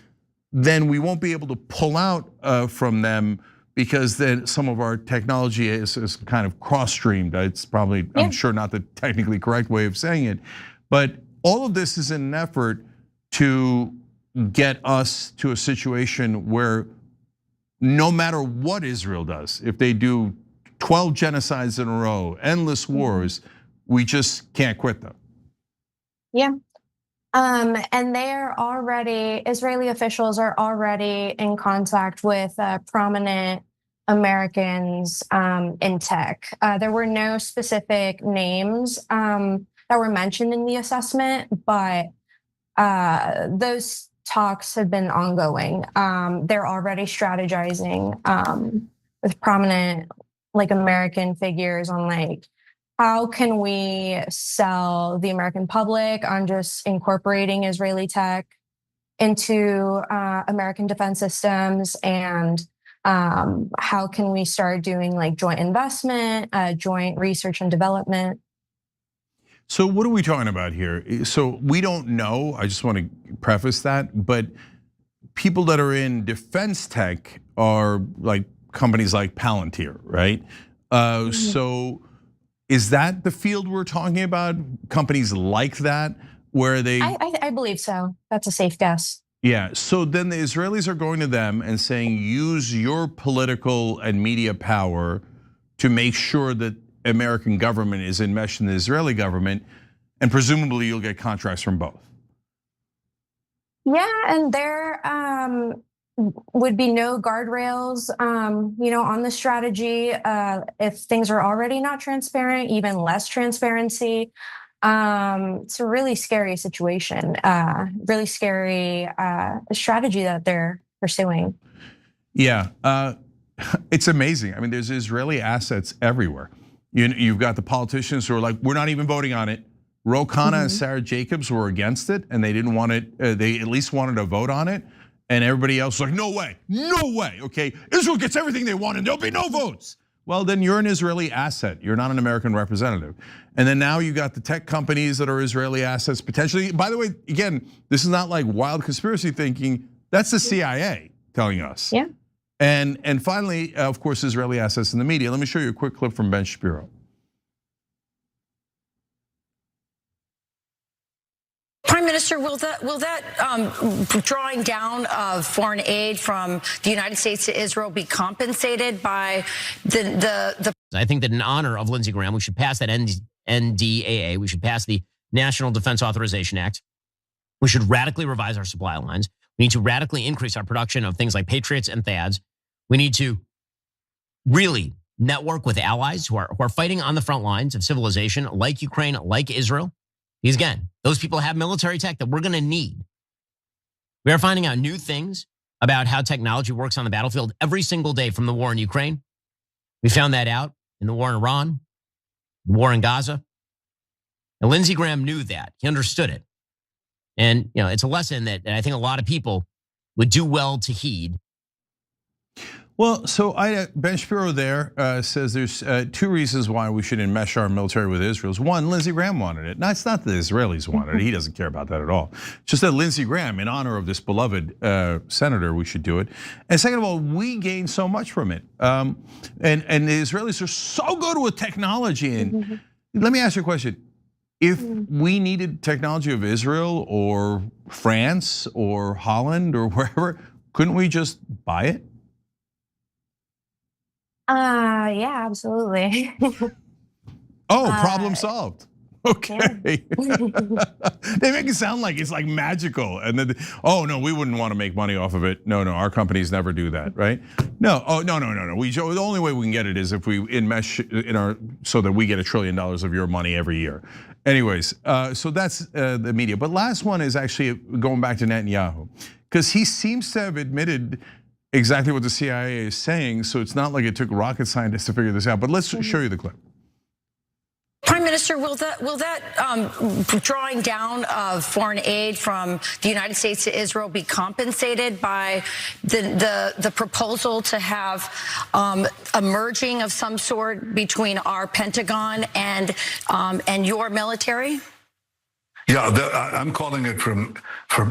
Speaker 1: then we won't be able to pull out from them, because then some of our technology is kind of cross-streamed. It's probably, I'm sure, not the technically correct way of saying it. But all of this is in an effort to get us to a situation where no matter what Israel does, if they do 12 genocides in a row, endless wars, we just can't quit them.
Speaker 16: Yeah. And Israeli officials are already in contact with prominent Americans in tech. There were no specific names that were mentioned in the assessment, but those talks have been ongoing. They're already strategizing with prominent American figures on how can we sell the American public on just incorporating Israeli tech into American defense systems, and how can we start doing joint investment, joint research and development?
Speaker 1: So what are we talking about here? So we don't know, I just want to preface that, but people that are in defense tech are like companies like Palantir, right? So Is that the field we're talking about? Companies like that, where they?
Speaker 16: I believe so. That's a safe guess.
Speaker 1: Yeah, so then the Israelis are going to them and saying, use your political and media power to make sure that American government is enmeshed in the Israeli government, and presumably you'll get contracts from both.
Speaker 16: Yeah, and there would be no guardrails, on the strategy. If things are already not transparent, even less transparency. It's a really scary situation, really scary strategy that they're pursuing.
Speaker 1: Yeah, it's amazing. I mean, there's Israeli assets everywhere. You've got the politicians who are like, we're not even voting on it. Ro Khanna and Sarah Jacobs were against it, and they didn't want it. They at least wanted to vote on it, and everybody else was like, no way, no way. Okay, Israel gets everything they want, and there'll be no votes. Well, then you're an Israeli asset. You're not an American representative. And then now you got the tech companies that are Israeli assets potentially. By the way, again, this is not like wild conspiracy thinking. That's the CIA telling us.
Speaker 16: Yeah.
Speaker 1: And finally, of course, Israeli assets in the media. Let me show you a quick clip from Ben Shapiro.
Speaker 6: Prime Minister, will that drawing down of foreign aid from the United States to Israel be compensated by the?
Speaker 17: I think that in honor of Lindsey Graham, we should pass that NDAA. We should pass the National Defense Authorization Act. We should radically revise our supply lines. We need to radically increase our production of things like Patriots and THAADs. We need to really network with allies who are fighting on the front lines of civilization, like Ukraine, like Israel. Because again, those people have military tech that we're going to need. We are finding out new things about how technology works on the battlefield every single day from the war in Ukraine. We found that out in the war in Iran, the war in Gaza. And Lindsey Graham knew that. He understood it. And it's a lesson that I think a lot of people would do well to heed.
Speaker 1: Well, so Ben Shapiro there says there's two reasons why we should enmesh our military with Israel's. One, Lindsey Graham wanted it. Now, it's not the Israelis wanted it. He doesn't care about that at all. It's just that Lindsey Graham, in honor of this beloved senator, we should do it. And second of all, we gain so much from it. And the Israelis are so good with technology. And let me ask you a question. If we needed technology of Israel or France or Holland or wherever, couldn't we just buy it?
Speaker 16: Yeah, absolutely.
Speaker 1: Problem solved. Okay. They make it sound like it's like magical. And then, no, we wouldn't want to make money off of it. No, our companies never do that, right? No, no. The only way we can get it is if we enmesh so that we get $1 trillion of your money every year. Anyways, so that's the media. But last one is actually going back to Netanyahu, because he seems to have admitted exactly what the CIA is saying. So it's not like it took rocket scientists to figure this out. But let's show you the clip.
Speaker 6: Prime Minister, will that drawing down of foreign aid from the United States to Israel be compensated by the proposal to have a merging of some sort between our Pentagon and your military?
Speaker 3: Yeah, I'm calling it from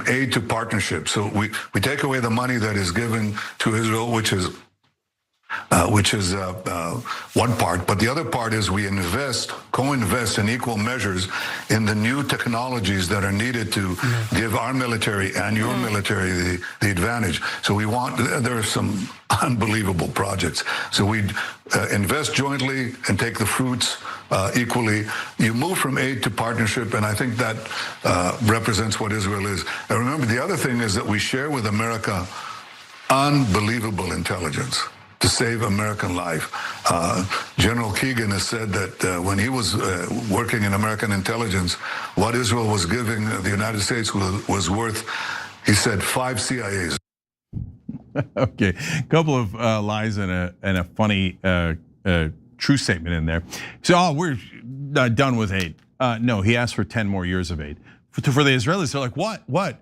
Speaker 3: aid to partnership. So we take away the money that is given to Israel, which is one part, but the other part is we co-invest in equal measures in the new technologies that are needed to give our military and your military the advantage. So there are some unbelievable projects. So we invest jointly and take the fruits equally. You move from aid to partnership, and I think that represents what Israel is. And remember, the other thing is that we share with America unbelievable intelligence to save American life. General Keegan has said that when he was working in American intelligence, what Israel was giving the United States was worth, he said, 5 CIAs.
Speaker 1: Okay, a couple of lies and a funny true statement in there. So, we're done with aid. No, he asked for 10 more years of aid. For the Israelis, they're like, what?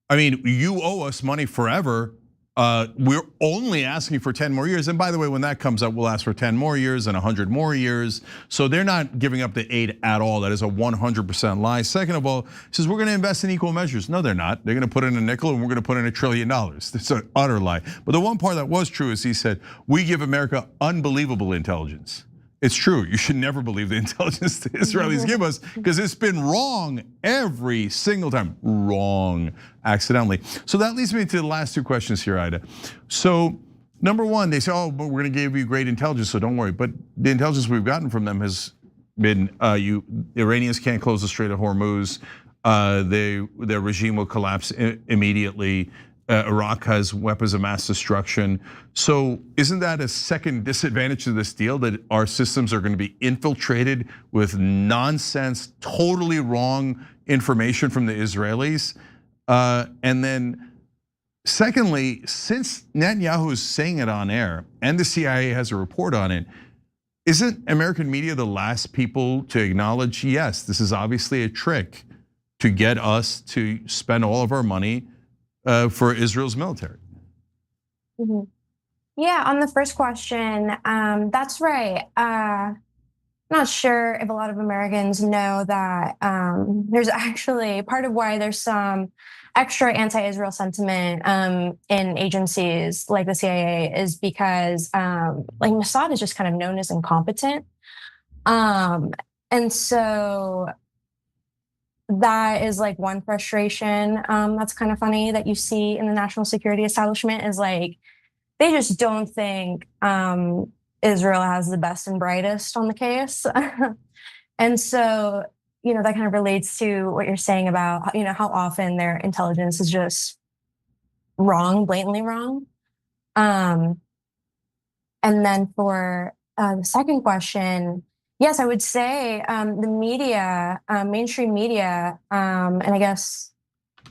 Speaker 1: I mean, you owe us money forever. We're only asking for 10 more years. And by the way, when that comes up, we'll ask for 10 more years and 100 more years. So they're not giving up the aid at all. That is a 100% lie. Second of all, he says we're going to invest in equal measures. No, they're not. They're going to put in a nickel and we're going to put in $1 trillion. It's an utter lie. But the one part that was true is he said, we give America unbelievable intelligence. It's true. You should never believe the intelligence the Israelis give us because it's been wrong every single time. Wrong, accidentally. So that leads me to the last two questions here, Ida. So number one, they say, oh, but we're going to give you great intelligence, so don't worry. But the intelligence we've gotten from them has been, the Iranians can't close the Strait of Hormuz. Their regime will collapse immediately. Iraq has weapons of mass destruction. So isn't that a second disadvantage to this deal, that our systems are going to be infiltrated with nonsense, totally wrong information from the Israelis? And then secondly, since Netanyahu is saying it on air and the CIA has a report on it, isn't American media the last people to acknowledge, yes, this is obviously a trick to get us to spend all of our money for Israel's military?
Speaker 16: Yeah, on the first question, that's right. Not sure if a lot of Americans know that there's actually part of why there's some extra anti-Israel sentiment in agencies like the CIA is because like Mossad is just kind of known as incompetent. And so that is like one frustration that's kind of funny that you see in the national security establishment is like, they just don't think Israel has the best and brightest on the case. And so, that kind of relates to what you're saying about, how often their intelligence is just wrong, blatantly wrong. And then for the second question, yes, I would say the media, mainstream media, and I guess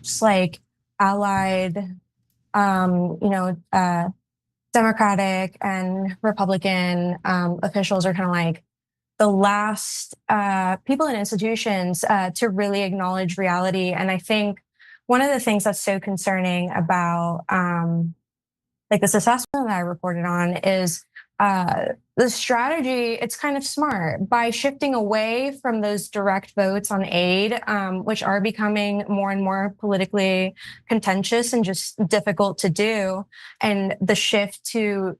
Speaker 16: just like allied, Democratic and Republican officials are kind of like the last people and institutions to really acknowledge reality. And I think one of the things that's so concerning about like this assessment that I reported on is the strategy, it's kind of smart by shifting away from those direct votes on aid, which are becoming more and more politically contentious and just difficult to do. And the shift to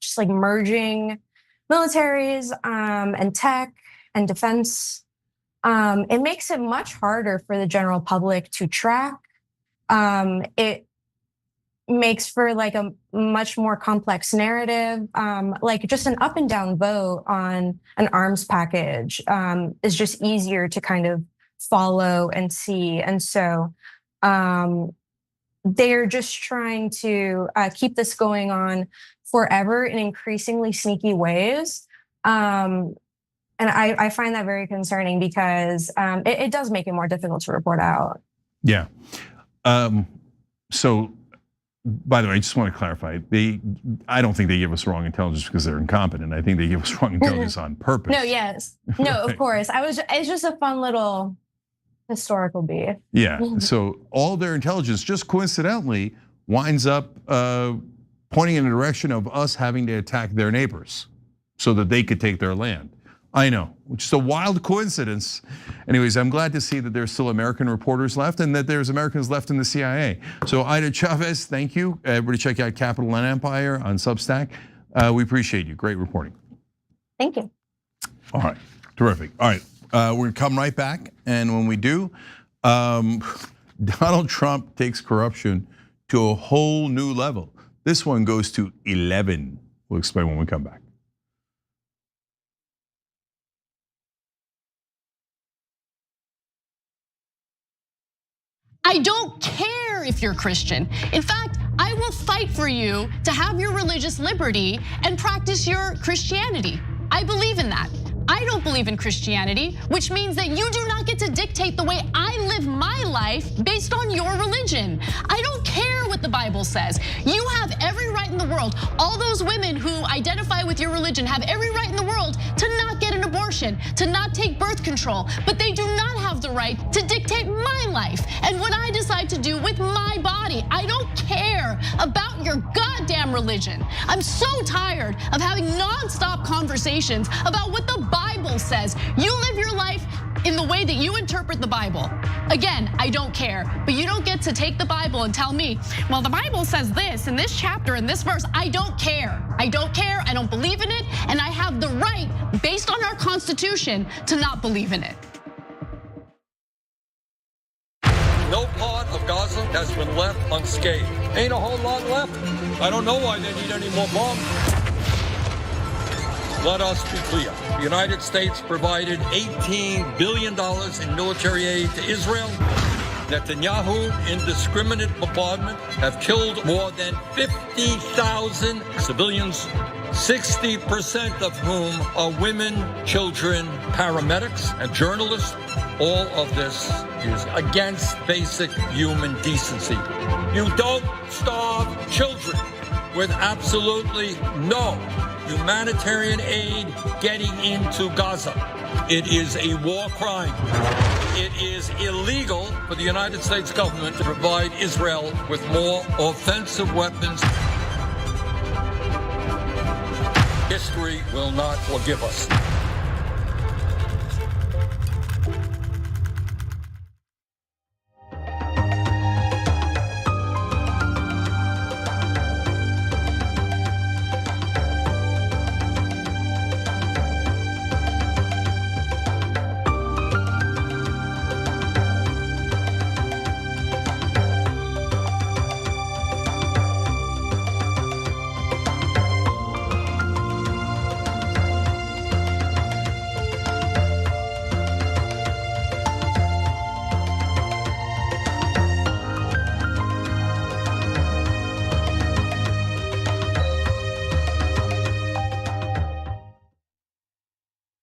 Speaker 16: just like merging militaries and tech and defense, it makes it much harder for the general public to track. It makes for like a much more complex narrative. Like just an up and down vote on an arms package is just easier to kind of follow and see. And so they're just trying to keep this going on forever in increasingly sneaky ways. And I find that very concerning because it does make it more difficult to report out.
Speaker 1: Yeah. So, by the way, I just want to clarify. I don't think they give us wrong intelligence because they're incompetent. I think they give us wrong intelligence on purpose.
Speaker 16: No, yes. No, of course. It's just a fun little historical beat.
Speaker 1: Yeah, so all their intelligence just coincidentally winds up pointing in the direction of us having to attack their neighbors so that they could take their land. I know, which is a wild coincidence. Anyways, I'm glad to see that there's still American reporters left and that there's Americans left in the CIA. So Ida Chavez, thank you. Everybody check out Capital and Empire on Substack. We appreciate you, great reporting.
Speaker 16: Thank you.
Speaker 1: All right, terrific. All right, we're gonna come right back. And when we do, Donald Trump takes corruption to a whole new level. This one goes to 11. We'll explain when we come back.
Speaker 18: I don't care if you're Christian. In fact, I will fight for you to have your religious liberty and practice your Christianity. I believe in that. I don't believe in Christianity, which means that you do not get to dictate the way I live my life based on your religion. I don't care what the Bible says. You have every right in the world. All those women who identify with your religion have every right in the world to not get an abortion, to not take birth control, but they do not have the right to dictate my life and what I decide to do with my body. I don't care about your goddamn religion. I'm so tired of having nonstop conversations about what the Bible says. You live your life in the way that you interpret the Bible. Again, I don't care, but you don't get to take the Bible and tell me, well, the Bible says this in this chapter, in this verse. I don't care. I don't care. I don't believe in it. And I have the right, based on our Constitution, to not believe in it.
Speaker 19: No part of Gaza has been left unscathed. Ain't a whole lot left. I don't know why they need any more bombs. Let us be clear. The United States provided $18 billion in military aid to Israel. Netanyahu, indiscriminate bombardment, have killed more than 50,000 civilians, 60% of whom are women, children, paramedics, and journalists. All of this is against basic human decency. You don't starve children with absolutely no humanitarian aid getting into Gaza. It is a war crime. It is illegal for the United States government to provide Israel with more offensive weapons. History will not forgive us.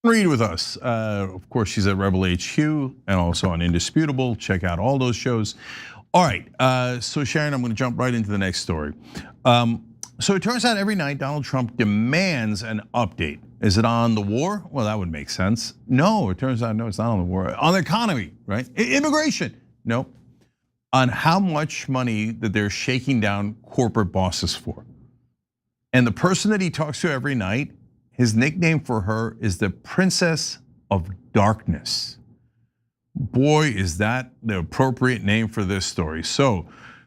Speaker 1: Read with us. Of course, she's at Rebel HQ and also on Indisputable. Check out all those shows. All right, so Sharon, I'm gonna jump right into the next story. So it turns out every night Donald Trump demands an update. Is it on the war? Well, that would make sense. No, it turns out, no, it's not on the war. On the economy, right? Immigration, no. On how much money that they're shaking down corporate bosses for. And the person that he talks to every night, his nickname for her is the Princess of Darkness. Boy, is that the appropriate name for this story. So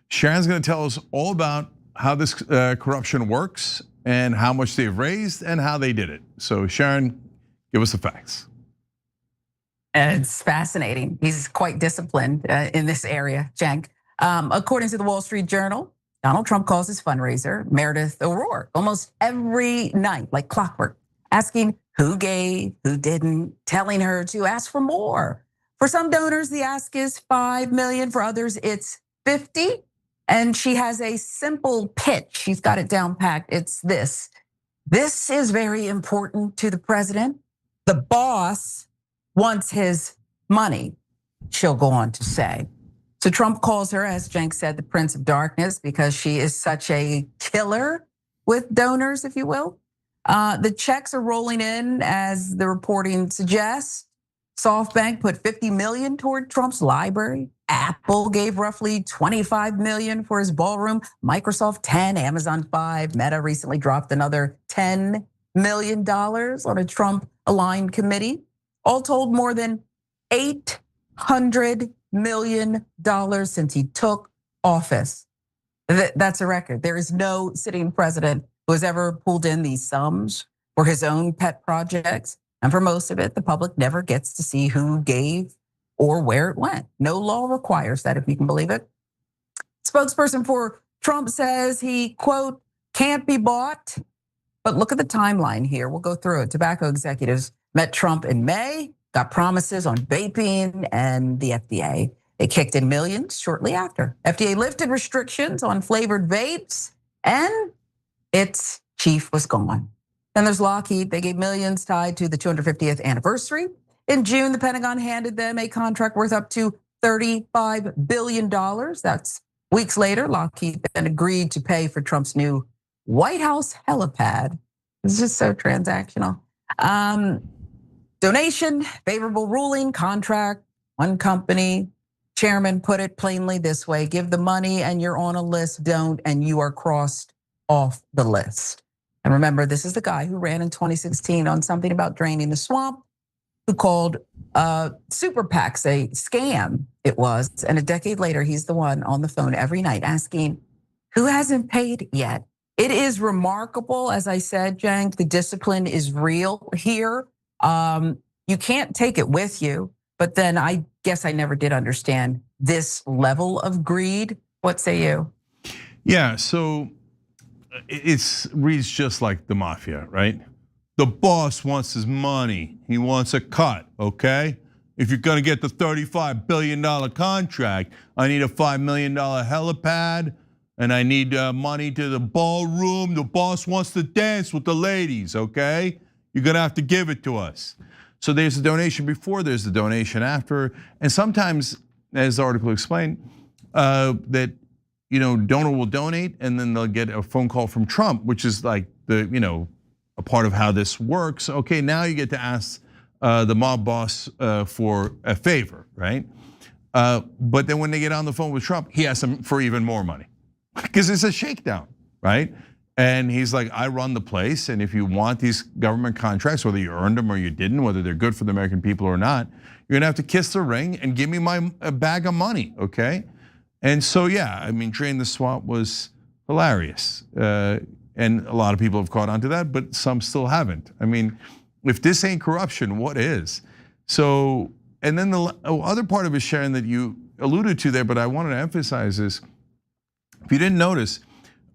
Speaker 1: Sharon's gonna tell us all about how this corruption works and how much they've raised and how they did it. So Sharon, give us the facts.
Speaker 20: It's fascinating. He's quite disciplined in this area, Cenk. According to the Wall Street Journal, Donald Trump calls his fundraiser Meredith O'Rourke almost every night, like clockwork, asking who gave, who didn't, telling her to ask for more. For some donors, the ask is 5 million. For others, it's 50. And she has a simple pitch. She's got it down packed. It's this. This is very important to the president. The boss wants his money, she'll go on to say. So Trump calls her, as Cenk said, the Prince of Darkness because she is such a killer with donors, if you will. The checks are rolling in as the reporting suggests. SoftBank put 50 million toward Trump's library. Apple gave roughly 25 million for his ballroom. Microsoft 10, Amazon 5, Meta recently dropped another $10 million on a Trump-aligned committee. All told, more than $800 million since he took office. That's a record. There is no sitting president who has ever pulled in these sums for his own pet projects. And for most of it, the public never gets to see who gave or where it went. No law requires that, if you can believe it. Spokesperson for Trump says he, quote, can't be bought. But look at the timeline here. We'll go through it. Tobacco executives met Trump in May, got promises on vaping and the FDA. It kicked in millions shortly after. FDA lifted restrictions on flavored vapes and its chief was gone. Then there's Lockheed. They gave millions tied to the 250th anniversary. In June, the Pentagon handed them a contract worth up to $35 billion. That's weeks later. Lockheed then agreed to pay for Trump's new White House helipad. It's just so transactional. Donation, favorable ruling, contract, one company. Chairman put it plainly this way: give the money and you're on a list, don't, and you are crossed off the list. And remember, this is the guy who ran in 2016 on something about draining the swamp, who called super PACs a scam. It was, and a decade later, he's the one on the phone every night asking, who hasn't paid yet? It is remarkable, as I said, Cenk, the discipline is real here. You can't take it with you, but then I guess I never did understand this level of greed. What say you?
Speaker 1: Yeah, so it reads just like the mafia, right? The boss wants his money. He wants a cut, okay? If you're gonna get the $35 billion contract, I need a $5 million helipad, and I need money to the ballroom. The boss wants to dance with the ladies, okay? You're gonna have to give it to us. So there's a donation before, there's the donation after, and sometimes, as the article explained, that donor will donate and then they'll get a phone call from Trump, which is like a part of how this works. Okay, now you get to ask the mob boss for a favor, right? But then when they get on the phone with Trump, he asks them for even more money because it's a shakedown, right? And he's like, I run the place, and if you want these government contracts, whether you earned them or you didn't, whether they're good for the American people or not, you're gonna have to kiss the ring and give me my bag of money, okay? And so, yeah, I mean, drain the swamp was hilarious. And a lot of people have caught on to that, but some still haven't. I mean, if this ain't corruption, what is? So, and then the other part of it, Sharon, that you alluded to there, but I wanted to emphasize is, if you didn't notice,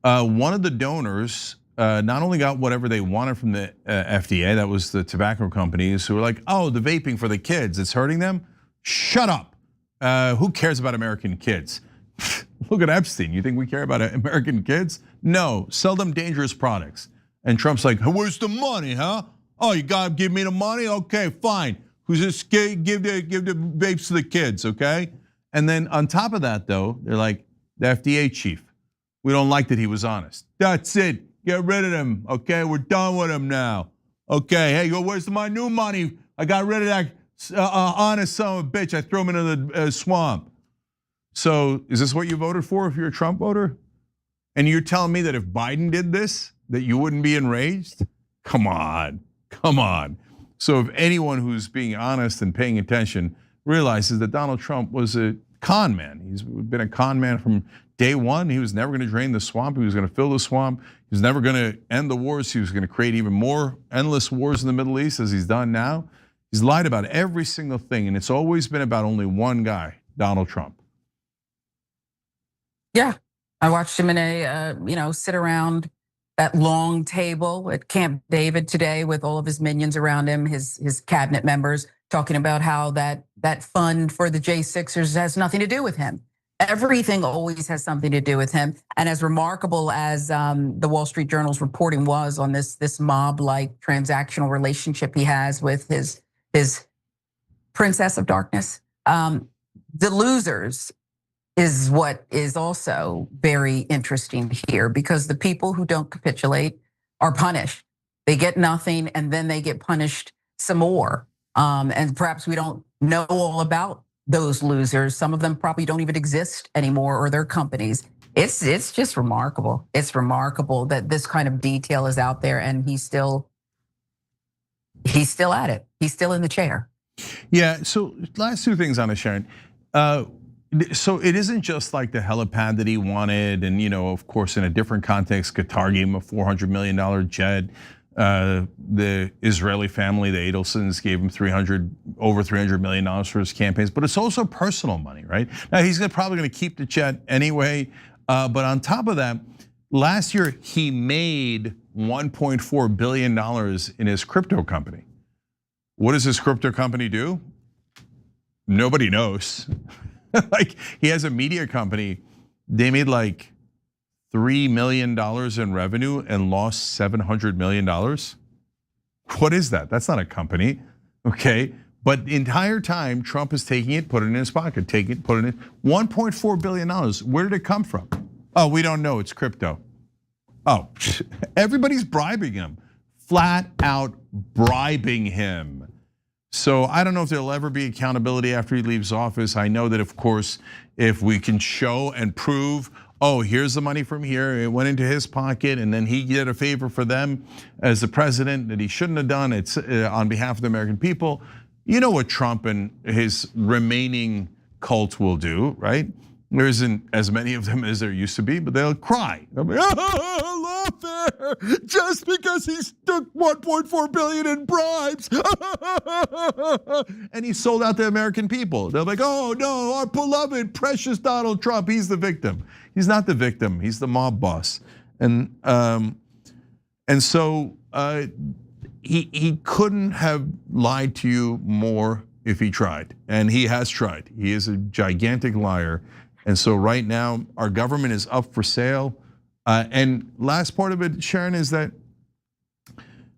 Speaker 1: one of the donors not only got whatever they wanted from the FDA, that was the tobacco companies who were like, oh, the vaping for the kids, it's hurting them. Shut up. Who cares about American kids? Look at Epstein. You think we care about American kids? No, sell them dangerous products. And Trump's like, where's the money, huh? Oh, you gotta give me the money? Okay, fine. Who's this? Give the vapes to the kids, okay? And then on top of that, though, they're like, the FDA chief, we don't like that he was honest. That's it. Get rid of him, okay? We're done with him now. Okay, hey, where's my new money? I got rid of that honest son of a bitch. I threw him into the swamp. So is this what you voted for if you're a Trump voter? And you're telling me that if Biden did this, that you wouldn't be enraged? Come on, come on. So if anyone who's being honest and paying attention realizes that Donald Trump was a con man, he's been a con man from day one. He was never gonna drain the swamp, he was gonna fill the swamp. He was never gonna end the wars, he was gonna create even more endless wars in the Middle East as he's done now. He's lied about every single thing, and it's always been about only one guy, Donald Trump.
Speaker 20: Yeah, I watched him in a, sit around that long table at Camp David today with all of his minions around him, his cabinet members, talking about how that fund for the J6ers has nothing to do with him. Everything always has something to do with him. And as remarkable as the Wall Street Journal's reporting was on this mob-like transactional relationship he has with his princess of darkness, the losers is what is also very interesting here, because the people who don't capitulate are punished. They get nothing and then they get punished some more. And perhaps we don't know all about those losers. Some of them probably don't even exist anymore, or their companies. It's just remarkable. It's remarkable that this kind of detail is out there, and he's still at it. He's still in the chair.
Speaker 1: Yeah, so last two things on it, Sharon. So it isn't just like the helipad that he wanted, and of course, in a different context, Qatar gave him a $400 million jet. The Israeli family, the Adelsons, gave him over $300 million for his campaigns. But it's also personal money, right? Now he's probably going to keep the jet anyway. But on top of that, last year he made $1.4 billion in his crypto company. What does his crypto company do? Nobody knows. Like, he has a media company. They made like $3 million in revenue and lost $700 million. What is that? That's not a company, okay? But the entire time, Trump is taking it, putting it in his pocket, taking it, putting it. $1.4 billion. Where did it come from? Oh, we don't know. It's crypto. Oh, everybody's bribing him, flat out bribing him. So I don't know if there'll ever be accountability after he leaves office. I know that, of course, if we can show and prove, oh, here's the money from here, it went into his pocket, and then he did a favor for them as the president that he shouldn't have done. It's on behalf of the American people. You know what Trump and his remaining cult will do, right? There isn't as many of them as there used to be, but they'll cry. They'll be, lawfare, just because he took 1.4 billion in bribes, and he sold out the American people. They'll be like, oh no, our beloved, precious Donald Trump, he's the victim. He's not the victim, he's the mob boss. And so he couldn't have lied to you more if he tried, and he has tried. He is a gigantic liar. And so right now, our government is up for sale. And last part of it, Sharon, is that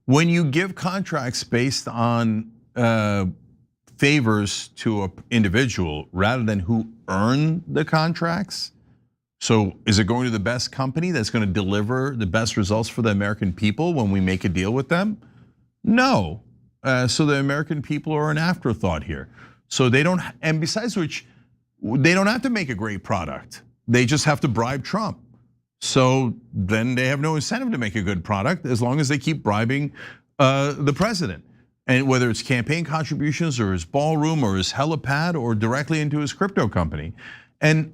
Speaker 1: when you give contracts based on favors to an individual rather than who earned the contracts, so is it going to the best company that's going to deliver the best results for the American people when we make a deal with them? No. So the American people are an afterthought here. So they don't, and besides which, they don't have to make a great product. They just have to bribe Trump. So then they have no incentive to make a good product as long as they keep bribing the president. And whether it's campaign contributions or his ballroom or his helipad or directly into his crypto company. And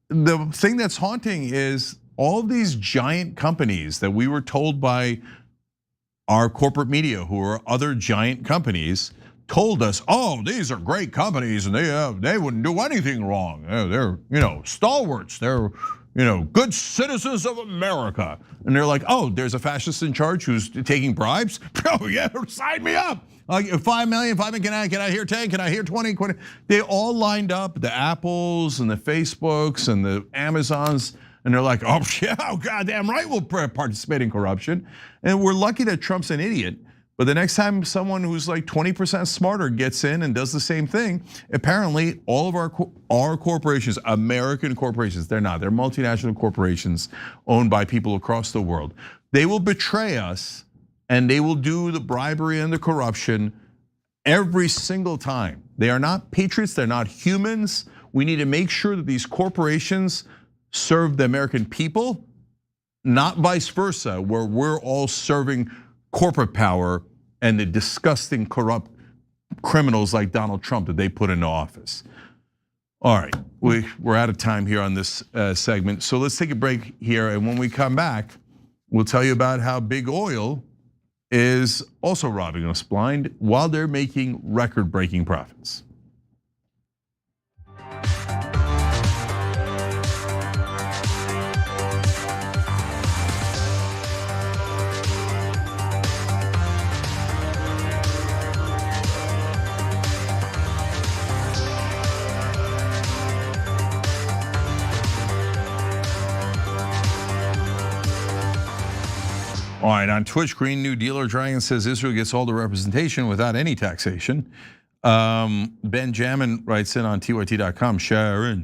Speaker 1: the thing that's haunting is all of these giant companies that we were told by our corporate media, who are other giant companies, told us, oh, these are great companies and they wouldn't do anything wrong. They're stalwarts. They're good citizens of America. And they're like, oh, there's a fascist in charge who's taking bribes? Oh yeah, sign me up. Like 5 million, can I hear 10? Can I hear 20? They all lined up, the Apples and the Facebooks and the Amazons. And they're like, oh yeah, goddamn right, we'll participate in corruption. And we're lucky that Trump's an idiot. But the next time someone who's like 20% smarter gets in and does the same thing, apparently all of our corporations, American corporations, they're not, they're multinational corporations owned by people across the world. They will betray us and they will do the bribery and the corruption every single time. They are not patriots, they're not humans. We need to make sure that these corporations serve the American people, not vice versa, where we're all serving corporate power and the disgusting corrupt criminals like Donald Trump that they put into office. All right, we're out of time here on this segment. So let's take a break here, and when we come back, we'll tell you about how big oil is also robbing us blind while they're making record-breaking profits. All right, on Twitch, Green New Dealer Dragon says Israel gets all the representation without any taxation. Benjamin writes in on tyt.com, Sharon.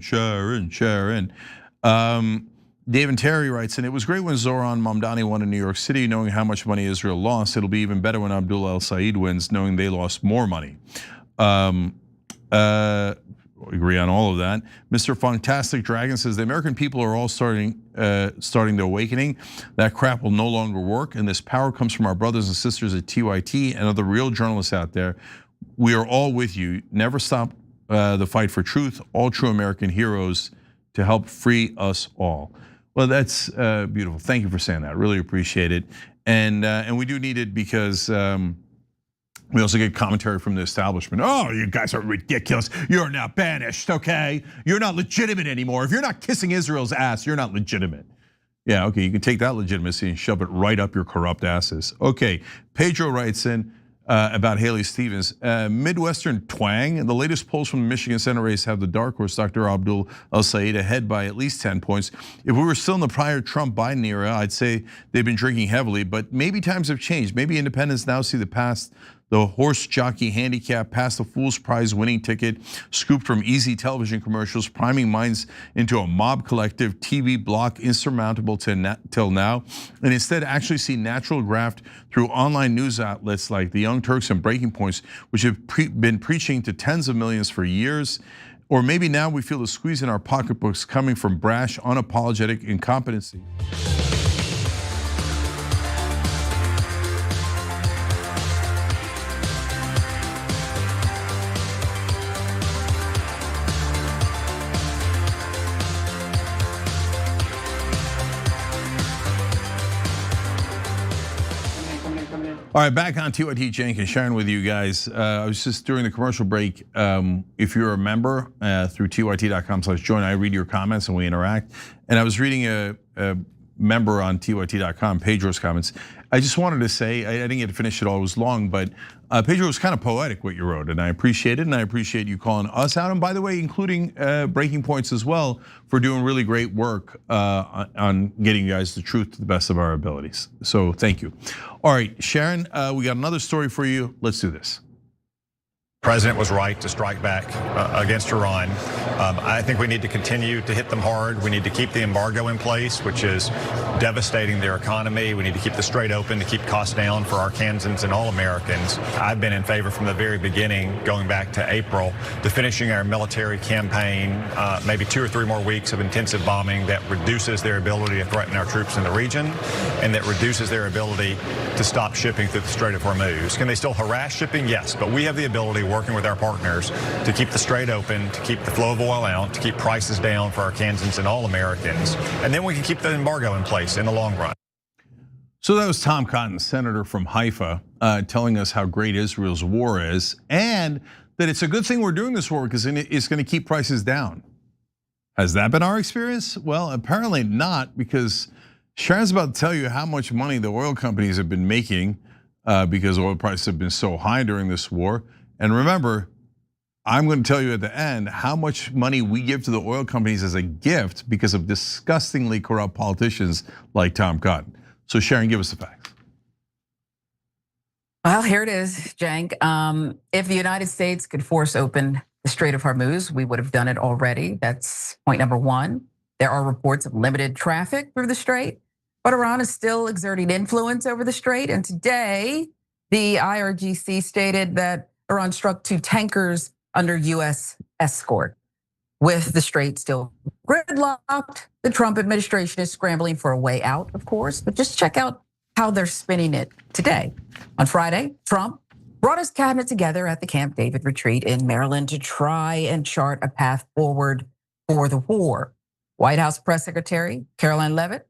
Speaker 1: David Terry writes in, it was great when Zoran Mamdani won in New York City, knowing how much money Israel lost. It'll be even better when Abdul El-Sayed wins, knowing they lost more money. Agree on all of that. Mr. Fantastic Dragon says the American people are all starting the awakening. That crap will no longer work, and this power comes from our brothers and sisters at TYT and other real journalists out there. We are all with you. Never stop the fight for truth. All true American heroes to help free us all. Well, that's beautiful. Thank you for saying that. Really appreciate it. And we do need it because we also get commentary from the establishment. Oh, you guys are ridiculous. You're now banished, okay? You're not legitimate anymore. If you're not kissing Israel's ass, you're not legitimate. Yeah, okay, you can take that legitimacy and shove it right up your corrupt asses. Okay, Pedro writes in about Haley Stevens. Midwestern twang, the latest polls from the Michigan Senate race have the dark horse, Dr. Abdul El-Sayed, ahead by at least 10 points. If we were still in the prior Trump-Biden era, I'd say they've been drinking heavily, but maybe times have changed. Maybe independents now see the horse jockey handicap past the Fool's Prize winning ticket, scooped from easy television commercials, priming minds into a mob collective TV block insurmountable till now, and instead actually see natural graft through online news outlets like the Young Turks and Breaking Points, which have been preaching to tens of millions for years. Or maybe now we feel the squeeze in our pocketbooks coming from brash, unapologetic incompetency. All right, back on TYT Jenkins, sharing with you guys. I was just during the commercial break. If you're a member through tyt.com/join, I read your comments and we interact. And I was reading a member on tyt.com, Pedro's comments. I just wanted to say, I didn't get to finish it all, it was long, but Pedro was kind of poetic what you wrote, and I appreciate it, and I appreciate you calling us out, and by the way, including Breaking Points as well, for doing really great work on getting you guys the truth to the best of our abilities. So thank you. All right, Sharon, we got another story for you. Let's do this.
Speaker 21: The president was right to strike back against Iran. I think we need to continue to hit them hard. We need to keep the embargo in place, which is devastating their economy. We need to keep the strait open to keep costs down for Arkansans and all Americans. I've been in favor from the very beginning, going back to April, to finishing our military campaign, maybe 2 or 3 more weeks of intensive bombing that reduces their ability to threaten our troops in the region and that reduces their ability to stop shipping through the Strait of Hormuz. Can they still harass shipping? Yes, but we have the ability, working with our partners, to keep the strait open, to keep the flow of oil out, to keep prices down for Arkansans and all Americans. And then we can keep the embargo in place in the long run.
Speaker 1: So that was Tom Cotton, senator from Haifa, telling us how great Israel's war is and that it's a good thing we're doing this war because it's going to keep prices down. Has that been our experience? Well, apparently not, because Sharon's about to tell you how much money the oil companies have been making because oil prices have been so high during this war. And remember, I'm going to tell you at the end how much money we give to the oil companies as a gift because of disgustingly corrupt politicians like Tom Cotton. So Sharon, give us the facts.
Speaker 20: Well, here it is, Cenk. If the United States could force open the Strait of Hormuz, we would have done it already. That's point number one. There are reports of limited traffic through the strait, but Iran is still exerting influence over the strait. And today, the IRGC stated that Iran struck 2 tankers under U.S. escort. With the strait still gridlocked, the Trump administration is scrambling for a way out, of course, but just check out how they're spinning it today. On Friday, Trump brought his cabinet together at the Camp David retreat in Maryland to try and chart a path forward for the war. White House Press Secretary Caroline Leavitt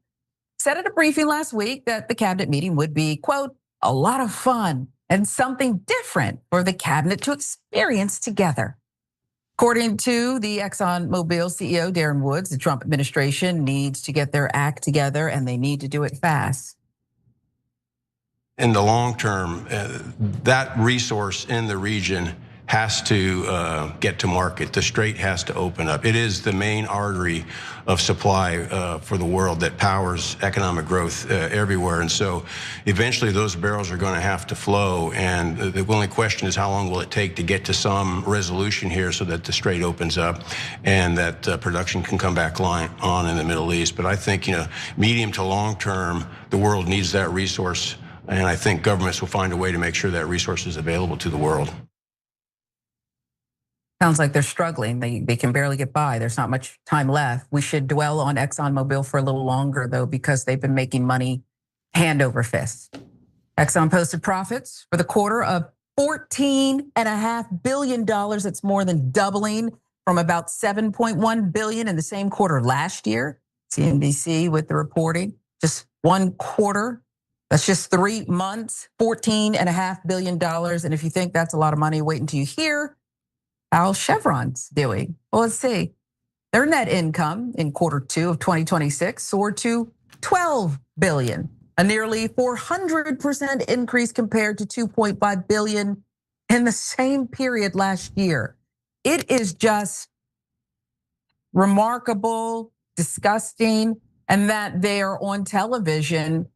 Speaker 20: said at a briefing last week that the cabinet meeting would be, quote, a lot of fun and something different for the cabinet to experience together. According to the Exxon Mobil CEO, Darren Woods, the Trump administration needs to get their act together and they need to do it fast.
Speaker 22: In the long term, that resource in the region has to get to market. The strait has to open up. It is the main artery of supply for the world that powers economic growth everywhere. And so eventually those barrels are going to have to flow. And the only question is how long will it take to get to some resolution here so that the strait opens up and that production can come back on in the Middle East. But I think, medium to long term, the world needs that resource. And I think governments will find a way to make sure that resource is available to the world.
Speaker 20: Sounds like they're struggling. They can barely get by. There's not much time left. We should dwell on ExxonMobil for a little longer, though, because they've been making money hand over fist. Exxon posted profits for the quarter of $14.5 billion. That's more than doubling from about $7.1 billion in the same quarter last year. CNBC with the reporting. Just one quarter. That's just 3 months, $14.5 billion. And if you think that's a lot of money, wait until you hear how Chevron's doing. Well, let's see. Their net income in quarter 2 of 2026 soared to $12 billion, a nearly 400% increase compared to $2.5 billion in the same period last year. It is just remarkable, disgusting, and that they are on television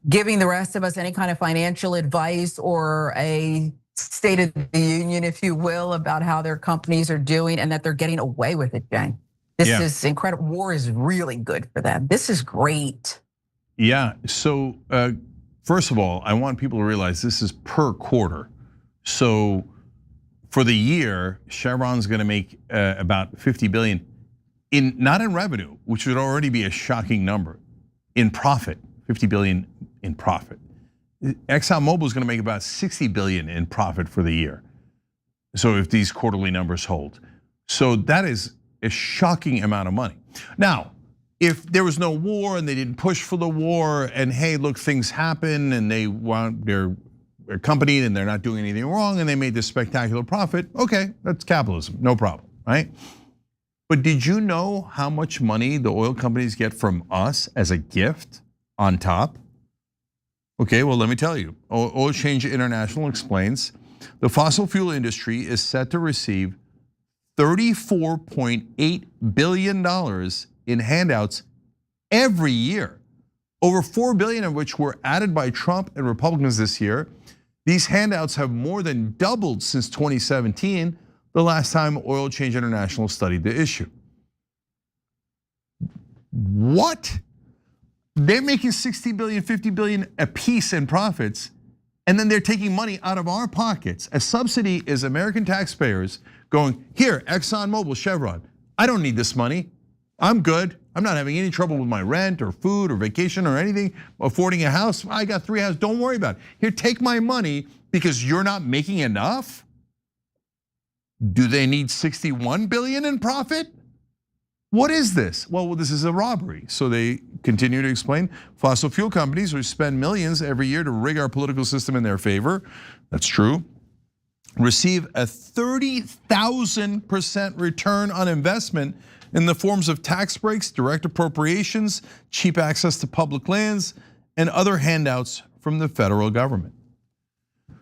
Speaker 20: giving the rest of us any kind of financial advice or a State of the Union, if you will, about how their companies are doing and that they're getting away with it, Jane. This is incredible. War is really good for them. This is great.
Speaker 1: Yeah, so first of all, I want people to realize this is per quarter. So for the year, Chevron's gonna make about 50 billion, not in revenue, which would already be a shocking number, in profit, 50 billion in profit. ExxonMobil is going to make about 60 billion in profit for the year. So if these quarterly numbers hold. So that is a shocking amount of money. Now, if there was no war and they didn't push for the war and hey, look, things happen and they want their company and they're not doing anything wrong and they made this spectacular profit. Okay, that's capitalism, no problem, right? But did you know how much money the oil companies get from us as a gift on top? Okay, well, let me tell you. Oil Change International explains the fossil fuel industry is set to receive $34.8 billion in handouts every year, over $4 billion of which were added by Trump and Republicans this year. These handouts have more than doubled since 2017, the last time Oil Change International studied the issue. What? They're making 60 billion, 50 billion a piece in profits, and then they're taking money out of our pockets. A subsidy is American taxpayers going, here, ExxonMobil, Chevron, I don't need this money. I'm good. I'm not having any trouble with my rent or food or vacation or anything, affording a house. I got 3 houses, don't worry about it. Here, take my money because you're not making enough. Do they need 61 billion in profit? What is this? Well, this is a robbery. So they continue to explain fossil fuel companies who spend millions every year to rig our political system in their favor. That's true. Receive a 30,000% return on investment in the forms of tax breaks, direct appropriations, cheap access to public lands, and other handouts from the federal government.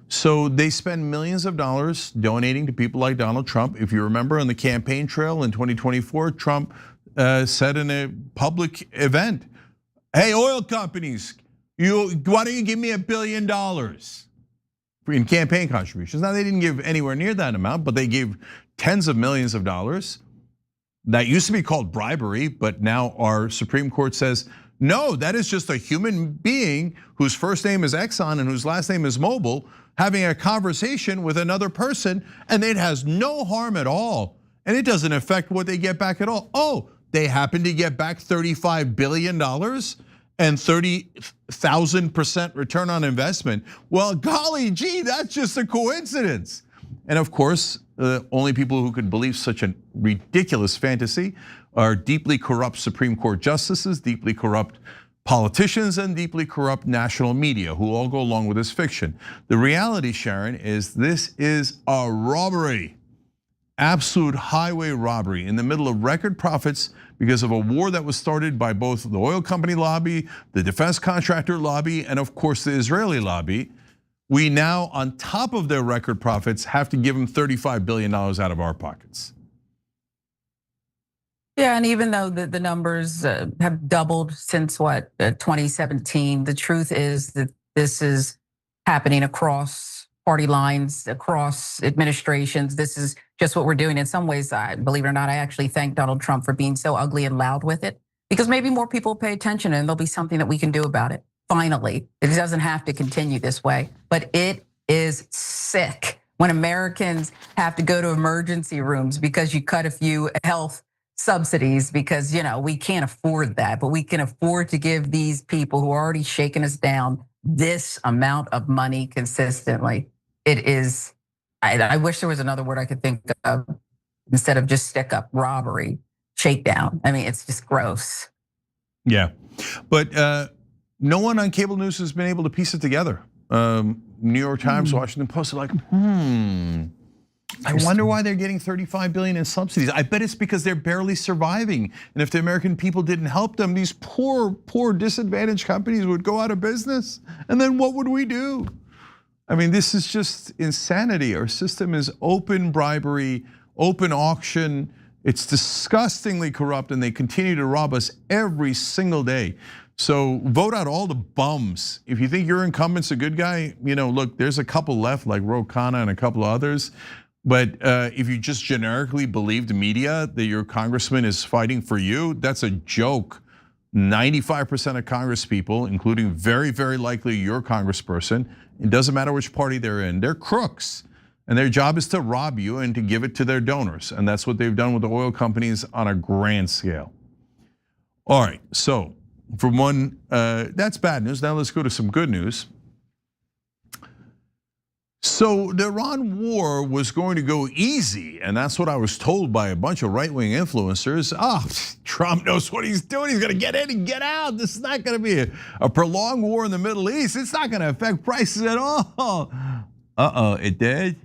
Speaker 1: So they spend millions of dollars donating to people like Donald Trump. If you remember on the campaign trail in 2024, Trump said in a public event, hey, oil companies, why don't you give me $1 billion in campaign contributions? Now, they didn't give anywhere near that amount, but they gave tens of millions of dollars. That used to be called bribery, but now our Supreme Court says, no, that is just a human being whose first name is Exxon and whose last name is Mobil having a conversation with another person, and it has no harm at all. And it doesn't affect what they get back at all. Oh, they happen to get back $35 billion and 30,000% return on investment. Well, golly gee, that's just a coincidence. And of course, the only people who could believe such a ridiculous fantasy are deeply corrupt Supreme Court justices, deeply corrupt politicians, and deeply corrupt national media who all go along with this fiction. The reality, Sharon, is this is a robbery. Absolute highway robbery in the middle of record profits because of a war that was started by both the oil company lobby, the defense contractor lobby, and of course the Israeli lobby. We now, on top of their record profits, have to give them $35 billion out of our pockets.
Speaker 20: Yeah, and even though the numbers have doubled since 2017, the truth is that this is happening across party lines, across administrations. This is just what we're doing. In some ways, believe it or not, I actually thank Donald Trump for being so ugly and loud with it, because maybe more people pay attention and there'll be something that we can do about it. Finally, it doesn't have to continue this way, but it is sick when Americans have to go to emergency rooms because you cut a few health subsidies because we can't afford that, but we can afford to give these people who are already shaking us down this amount of money consistently. It is, I wish there was another word I could think of instead of just stick up, robbery, shakedown. I mean, it's just gross.
Speaker 1: Yeah, but no one on cable news has been able to piece it together. New York Times, Washington Post are like, I wonder why they're getting 35 billion in subsidies. I bet it's because they're barely surviving. And if the American people didn't help them, these poor disadvantaged companies would go out of business. And then what would we do? I mean, this is just insanity. Our system is open bribery, open auction. It's disgustingly corrupt, and they continue to rob us every single day. So vote out all the bums. If you think your incumbent's a good guy, look, there's a couple left like Ro Khanna and a couple of others. But if you just generically believe the media that your congressman is fighting for you, that's a joke. 95% of Congress people, including very, very likely your congressperson, it doesn't matter which party they're in, they're crooks. And their job is to rob you and to give it to their donors. And that's what they've done with the oil companies on a grand scale. All right, so from one, that's bad news. Now let's go to some good news. So the Iran war was going to go easy, and that's what I was told by a bunch of right-wing influencers. Trump knows what he's doing. He's gonna get in and get out. This is not gonna be a prolonged war in the Middle East. It's not gonna affect prices at all. It did?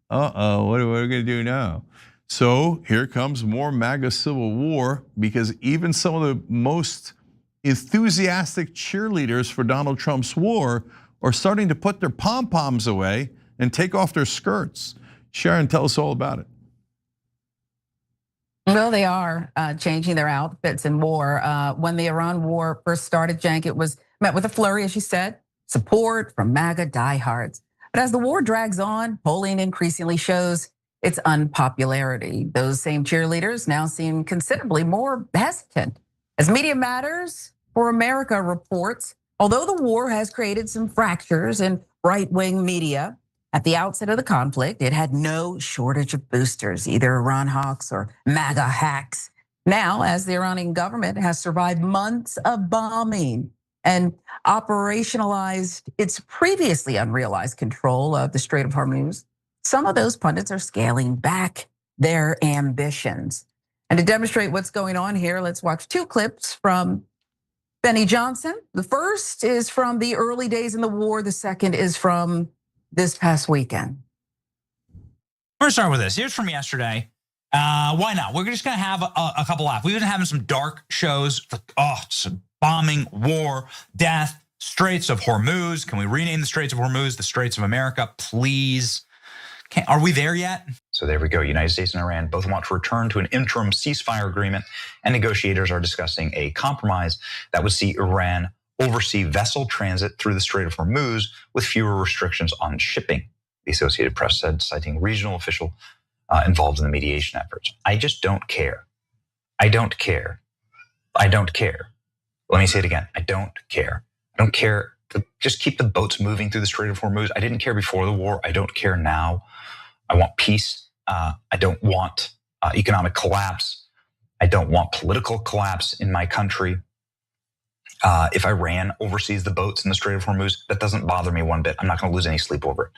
Speaker 1: What are we gonna do now? So here comes more MAGA civil war, because even some of the most enthusiastic cheerleaders for Donald Trump's war are starting to put their pom-poms away and take off their skirts. Sharon, tell us all about it.
Speaker 20: Well, they are changing their outfits in war. When the Iran war first started, Cenk, it was met with a flurry, as you said, support from MAGA diehards. But as the war drags on, polling increasingly shows its unpopularity. Those same cheerleaders now seem considerably more hesitant. As Media Matters for America reports, although the war has created some fractures in right-wing media, at the outset of the conflict, it had no shortage of boosters, either Iran hawks or MAGA hacks. Now, as the Iranian government has survived months of bombing and operationalized its previously unrealized control of the Strait of Hormuz, some of those pundits are scaling back their ambitions. And to demonstrate what's going on here, let's watch two clips from Benny Johnson. The first is from the early days in the war. The second is from this past weekend.
Speaker 4: We're gonna start with this. Here's from yesterday. Why not? We're just gonna have a couple laughs. We've been having some dark shows, some bombing, war, death, Straits of Hormuz. Can we rename the Straits of Hormuz the Straits of America, please? Are we there yet?
Speaker 5: So there we go. United States and Iran both want to return to an interim ceasefire agreement, and negotiators are discussing a compromise that would see Iran oversee vessel transit through the Strait of Hormuz with fewer restrictions on shipping, the Associated Press said, citing regional official involved in the mediation efforts. I just don't care. I don't care. I don't care. Let me say it again. I don't care. I don't care. Just keep the boats moving through the Strait of Hormuz. I didn't care before the war. I don't care now. I want peace. I don't want economic collapse. I don't want political collapse in my country. If Iran oversees the boats in the Strait of Hormuz, that doesn't bother me one bit. I'm not going to lose any sleep over it.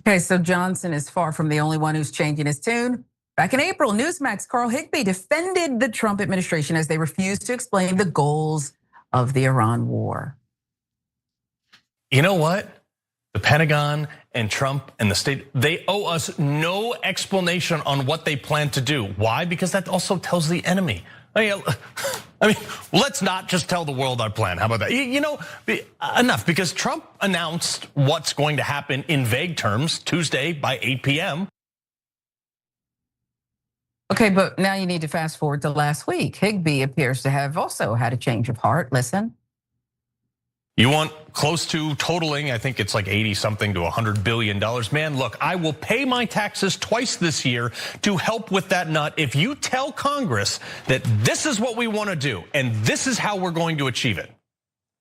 Speaker 20: Okay, so Johnson is far from the only one who's changing his tune. Back in April, Newsmax Carl Higbee defended the Trump administration as they refused to explain the goals of the Iran war.
Speaker 23: You know what? The Pentagon and Trump and the state, they owe us no explanation on what they plan to do. Why? Because that also tells the enemy. I mean, let's not just tell the world our plan. How about that? You know, enough, because Trump announced what's going to happen in vague terms Tuesday by 8 p.m.
Speaker 20: Okay, but now you need to fast forward to last week. Higbee appears to have also had a change of heart. Listen.
Speaker 23: You want close to totaling, I think it's like 80 something to $100 billion. Man, look, I will pay my taxes twice this year to help with that nut if you tell Congress that this is what we want to do and this is how we're going to achieve it.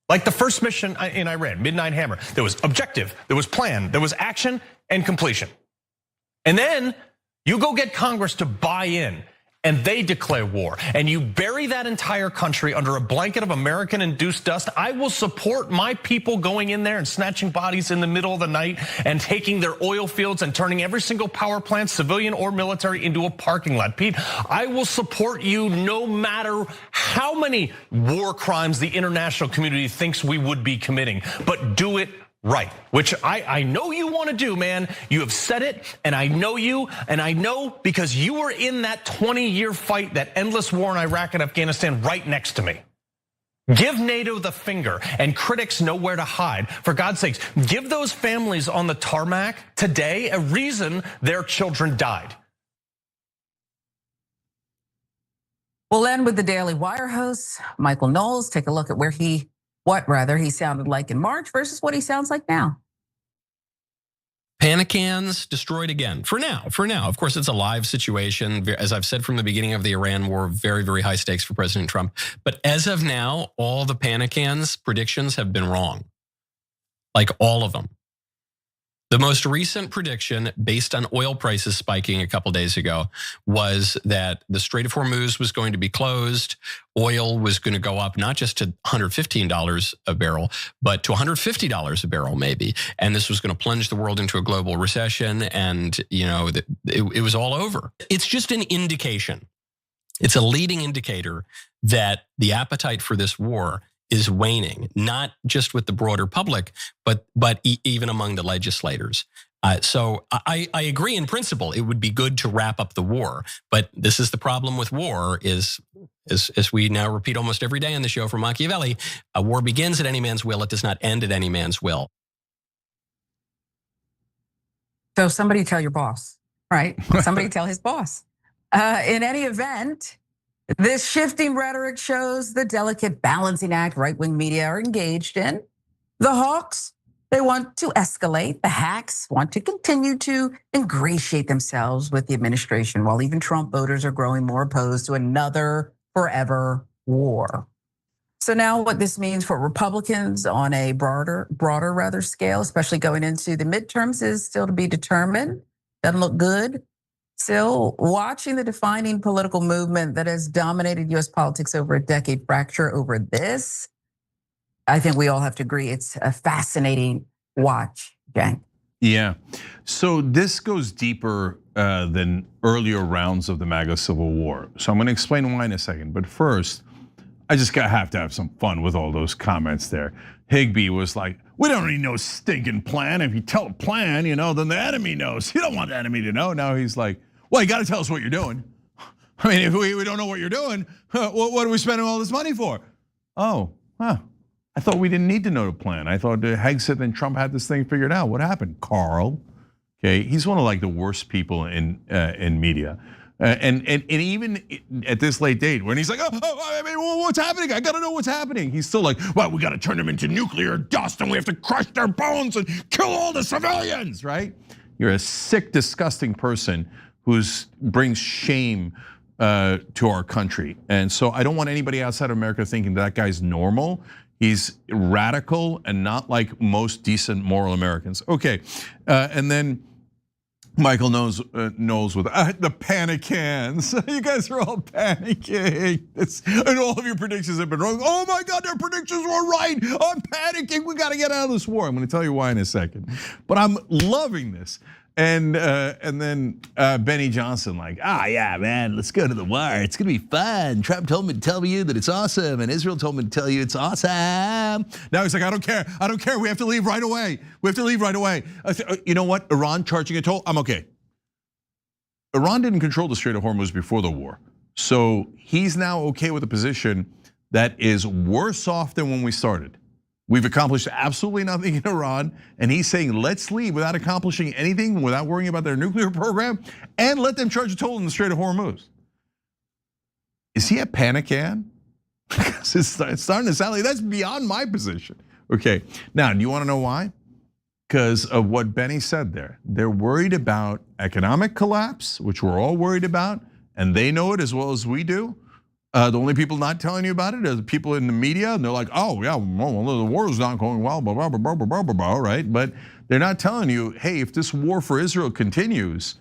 Speaker 23: Like the first mission in Iran, Midnight Hammer, there was objective, there was plan, there was action and completion. And then you go get Congress to buy in and they declare war, and you bury that entire country under a blanket of American-induced dust. I will support my people going in there and snatching bodies in the middle of the night and taking their oil fields and turning every single power plant, civilian or military, into a parking lot. Pete, I will support you no matter how many war crimes the international community thinks we would be committing, but do it right, which I know you want to do, man. You have said it, and I know you, and I know because you were in that 20-year fight, that endless war in Iraq and Afghanistan right next to me. Give NATO the finger, and critics know where to hide. For God's sakes, give those families on the tarmac today a reason their children died.
Speaker 20: We'll end with the Daily Wire host, Michael Knowles. Take a look at what he sounded like in March versus what he sounds like now.
Speaker 24: Panicans destroyed again. For now. Of course, it's a live situation. As I've said from the beginning of the Iran war, very, very high stakes for President Trump. But as of now, all the Panicans' predictions have been wrong. Like all of them. The most recent prediction, based on oil prices spiking a couple days ago, was that the Strait of Hormuz was going to be closed. Oil was going to go up not just to $115 a barrel, but to $150 a barrel maybe. And this was going to plunge the world into a global recession. And it was all over. It's just an indication. It's a leading indicator that the appetite for this war is waning, not just with the broader public, but even among the legislators. So I agree in principle, it would be good to wrap up the war. But this is the problem with war is, as we now repeat almost every day on the show from Machiavelli, a war begins at any man's will. It does not end at any man's will.
Speaker 20: So somebody tell your boss, right? Somebody tell his boss. In any event, this shifting rhetoric shows the delicate balancing act right-wing media are engaged in. The hawks, they want to escalate. The hacks want to continue to ingratiate themselves with the administration, while even Trump voters are growing more opposed to another forever war. So now what this means for Republicans on a broader scale, especially going into the midterms, is still to be determined. Doesn't look good. Still, watching the defining political movement that has dominated US politics over a decade fracture over this, I think we all have to agree it's a fascinating watch, gang.
Speaker 1: Yeah, so this goes deeper than earlier rounds of the MAGA Civil War. So I'm gonna explain why in a second, but first, I just have to have some fun with all those comments there. Higbee was like, we don't need no stinking plan. If you tell a plan, then the enemy knows. You don't want the enemy to know. Now he's like, well, you gotta tell us what you're doing. I mean, if we don't know what you're doing, what are we spending all this money for? Oh, I thought we didn't need to know the plan. I thought Haig said then Trump had this thing figured out. What happened, Carl? Okay, he's one of like the worst people in media. And even at this late date, when he's like, I mean, what's happening? I gotta know what's happening. He's still like, well, we gotta turn them into nuclear dust and we have to crush their bones and kill all the civilians, right? You're a sick, disgusting person who brings shame to our country. And so I don't want anybody outside of America thinking that guy's normal. He's radical and not like most decent moral Americans. Okay, and then Michael Knowles with the panic hands. You guys are all panicking. And all of your predictions have been wrong. Oh my God, their predictions were right. I'm panicking. We got to get out of this war. I'm going to tell you why in a second. But I'm loving this. And then Benny Johnson like, yeah, man, let's go to the wire. It's gonna be fun. Trump told me to tell you that it's awesome, and Israel told me to tell you it's awesome. Now he's like, I don't care. We have to leave right away. You know what? Iran charging a toll. I'm okay. Iran didn't control the Strait of Hormuz before the war, so he's now okay with a position that is worse off than when we started. We've accomplished absolutely nothing in Iran, and he's saying let's leave without accomplishing anything, without worrying about their nuclear program, and let them charge a toll in the Strait of Hormuz. Is he a panic can? It's starting to sound like that's beyond my position. Okay, now do you want to know why? Because of what Benny said there. They're worried about economic collapse, which we're all worried about, and they know it as well as we do. The only people not telling you about it are the people in the media, and they're like, oh yeah, well, the war is not going well, blah, blah, blah, blah, blah, blah, blah, right? But they're not telling you, hey, if this war for Israel continues,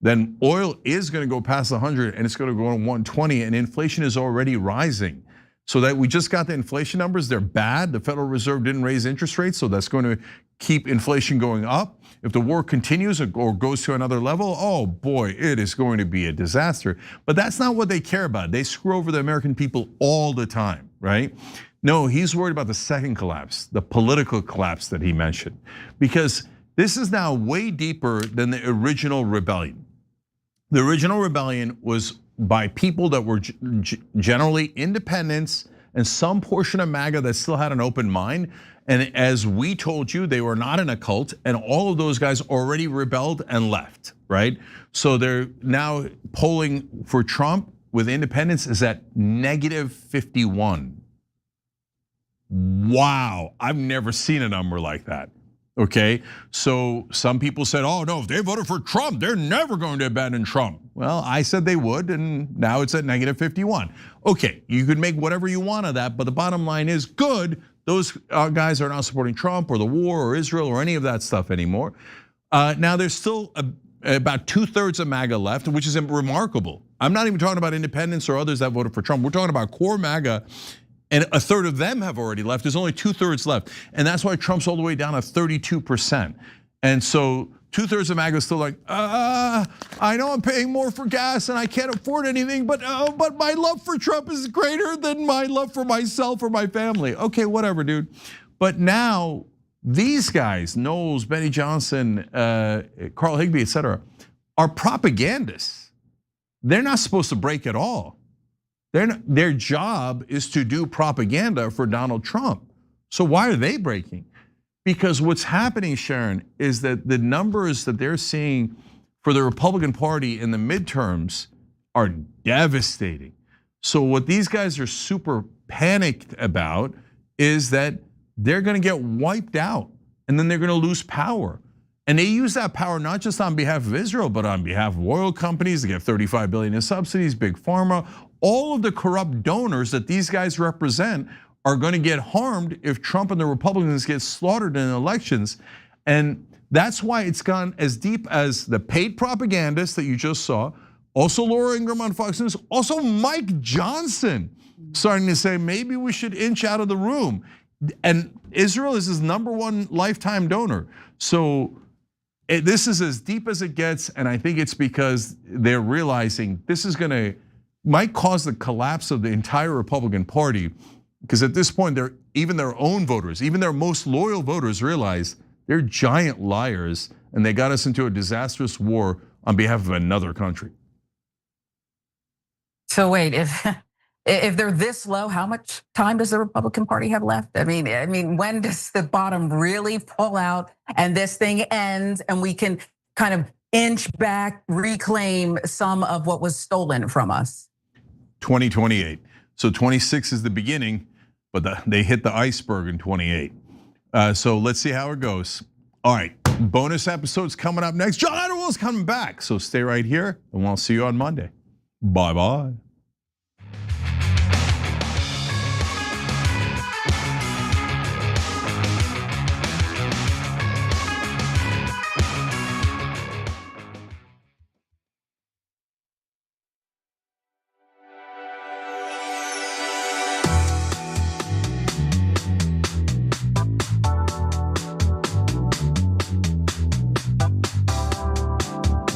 Speaker 1: then oil is gonna go past 100 and it's gonna go to 120, and inflation is already rising. So that we just got the inflation numbers, they're bad. The Federal Reserve didn't raise interest rates, so that's going to keep inflation going up. If the war continues or goes to another level, oh boy, it is going to be a disaster. But that's not what they care about. They screw over the American people all the time, right? No, he's worried about the second collapse, the political collapse that he mentioned. Because this is now way deeper than the original rebellion. The original rebellion was by people that were generally independents and some portion of MAGA that still had an open mind. And as we told you, they were not in a cult, and all of those guys already rebelled and left, right? So they're now polling for Trump with independents is at -51. Wow, I've never seen a number like that. Okay, so some people said, oh no, if they voted for Trump, they're never going to abandon Trump. Well, I said they would, and now it's at -51. Okay, you can make whatever you want of that, but the bottom line is good. Those guys are not supporting Trump or the war or Israel or any of that stuff anymore. Now there's still about 2/3 of MAGA left, which is remarkable. I'm not even talking about independents or others that voted for Trump. We're talking about core MAGA, and 1/3 of them have already left. There's only 2/3 left, and that's why Trump's all the way down to 32%. And so 2/3 of MAGA is still like, I know I'm paying more for gas and I can't afford anything, but my love for Trump is greater than my love for myself or my family. Okay, whatever, dude. But now these guys, Knowles, Benny Johnson, Carl Higbee, etc., are propagandists. They're not supposed to break at all. Their job is to do propaganda for Donald Trump. So why are they breaking? Because what's happening, Sharon, is that the numbers that they're seeing for the Republican Party in the midterms are devastating. So what these guys are super panicked about is that they're gonna get wiped out and then they're gonna lose power. And they use that power not just on behalf of Israel, but on behalf of oil companies. They get $35 billion in subsidies, big pharma. All of the corrupt donors that these guys represent are going to get harmed if Trump and the Republicans get slaughtered in elections. And that's why it's gone as deep as the paid propagandists that you just saw, also Laura Ingraham on Fox News, also Mike Johnson starting to say maybe we should inch out of the room. And Israel is his #1 lifetime donor. So this is as deep as it gets, and I think it's because they're realizing this is might cause the collapse of the entire Republican Party, because at this point, even their own voters, even their most loyal voters realize they're giant liars and they got us into a disastrous war on behalf of another country.
Speaker 20: So wait, if they're this low, how much time does the Republican Party have left? I mean, when does the bottom really pull out and this thing ends and we can kind of inch back, reclaim some of what was stolen from us?
Speaker 1: 2028. So 26 is the beginning, but they hit the iceberg in 28. So let's see how it goes. All right, bonus episodes coming up next. John Underwood's coming back, so stay right here and we'll see you on Monday. Bye-bye.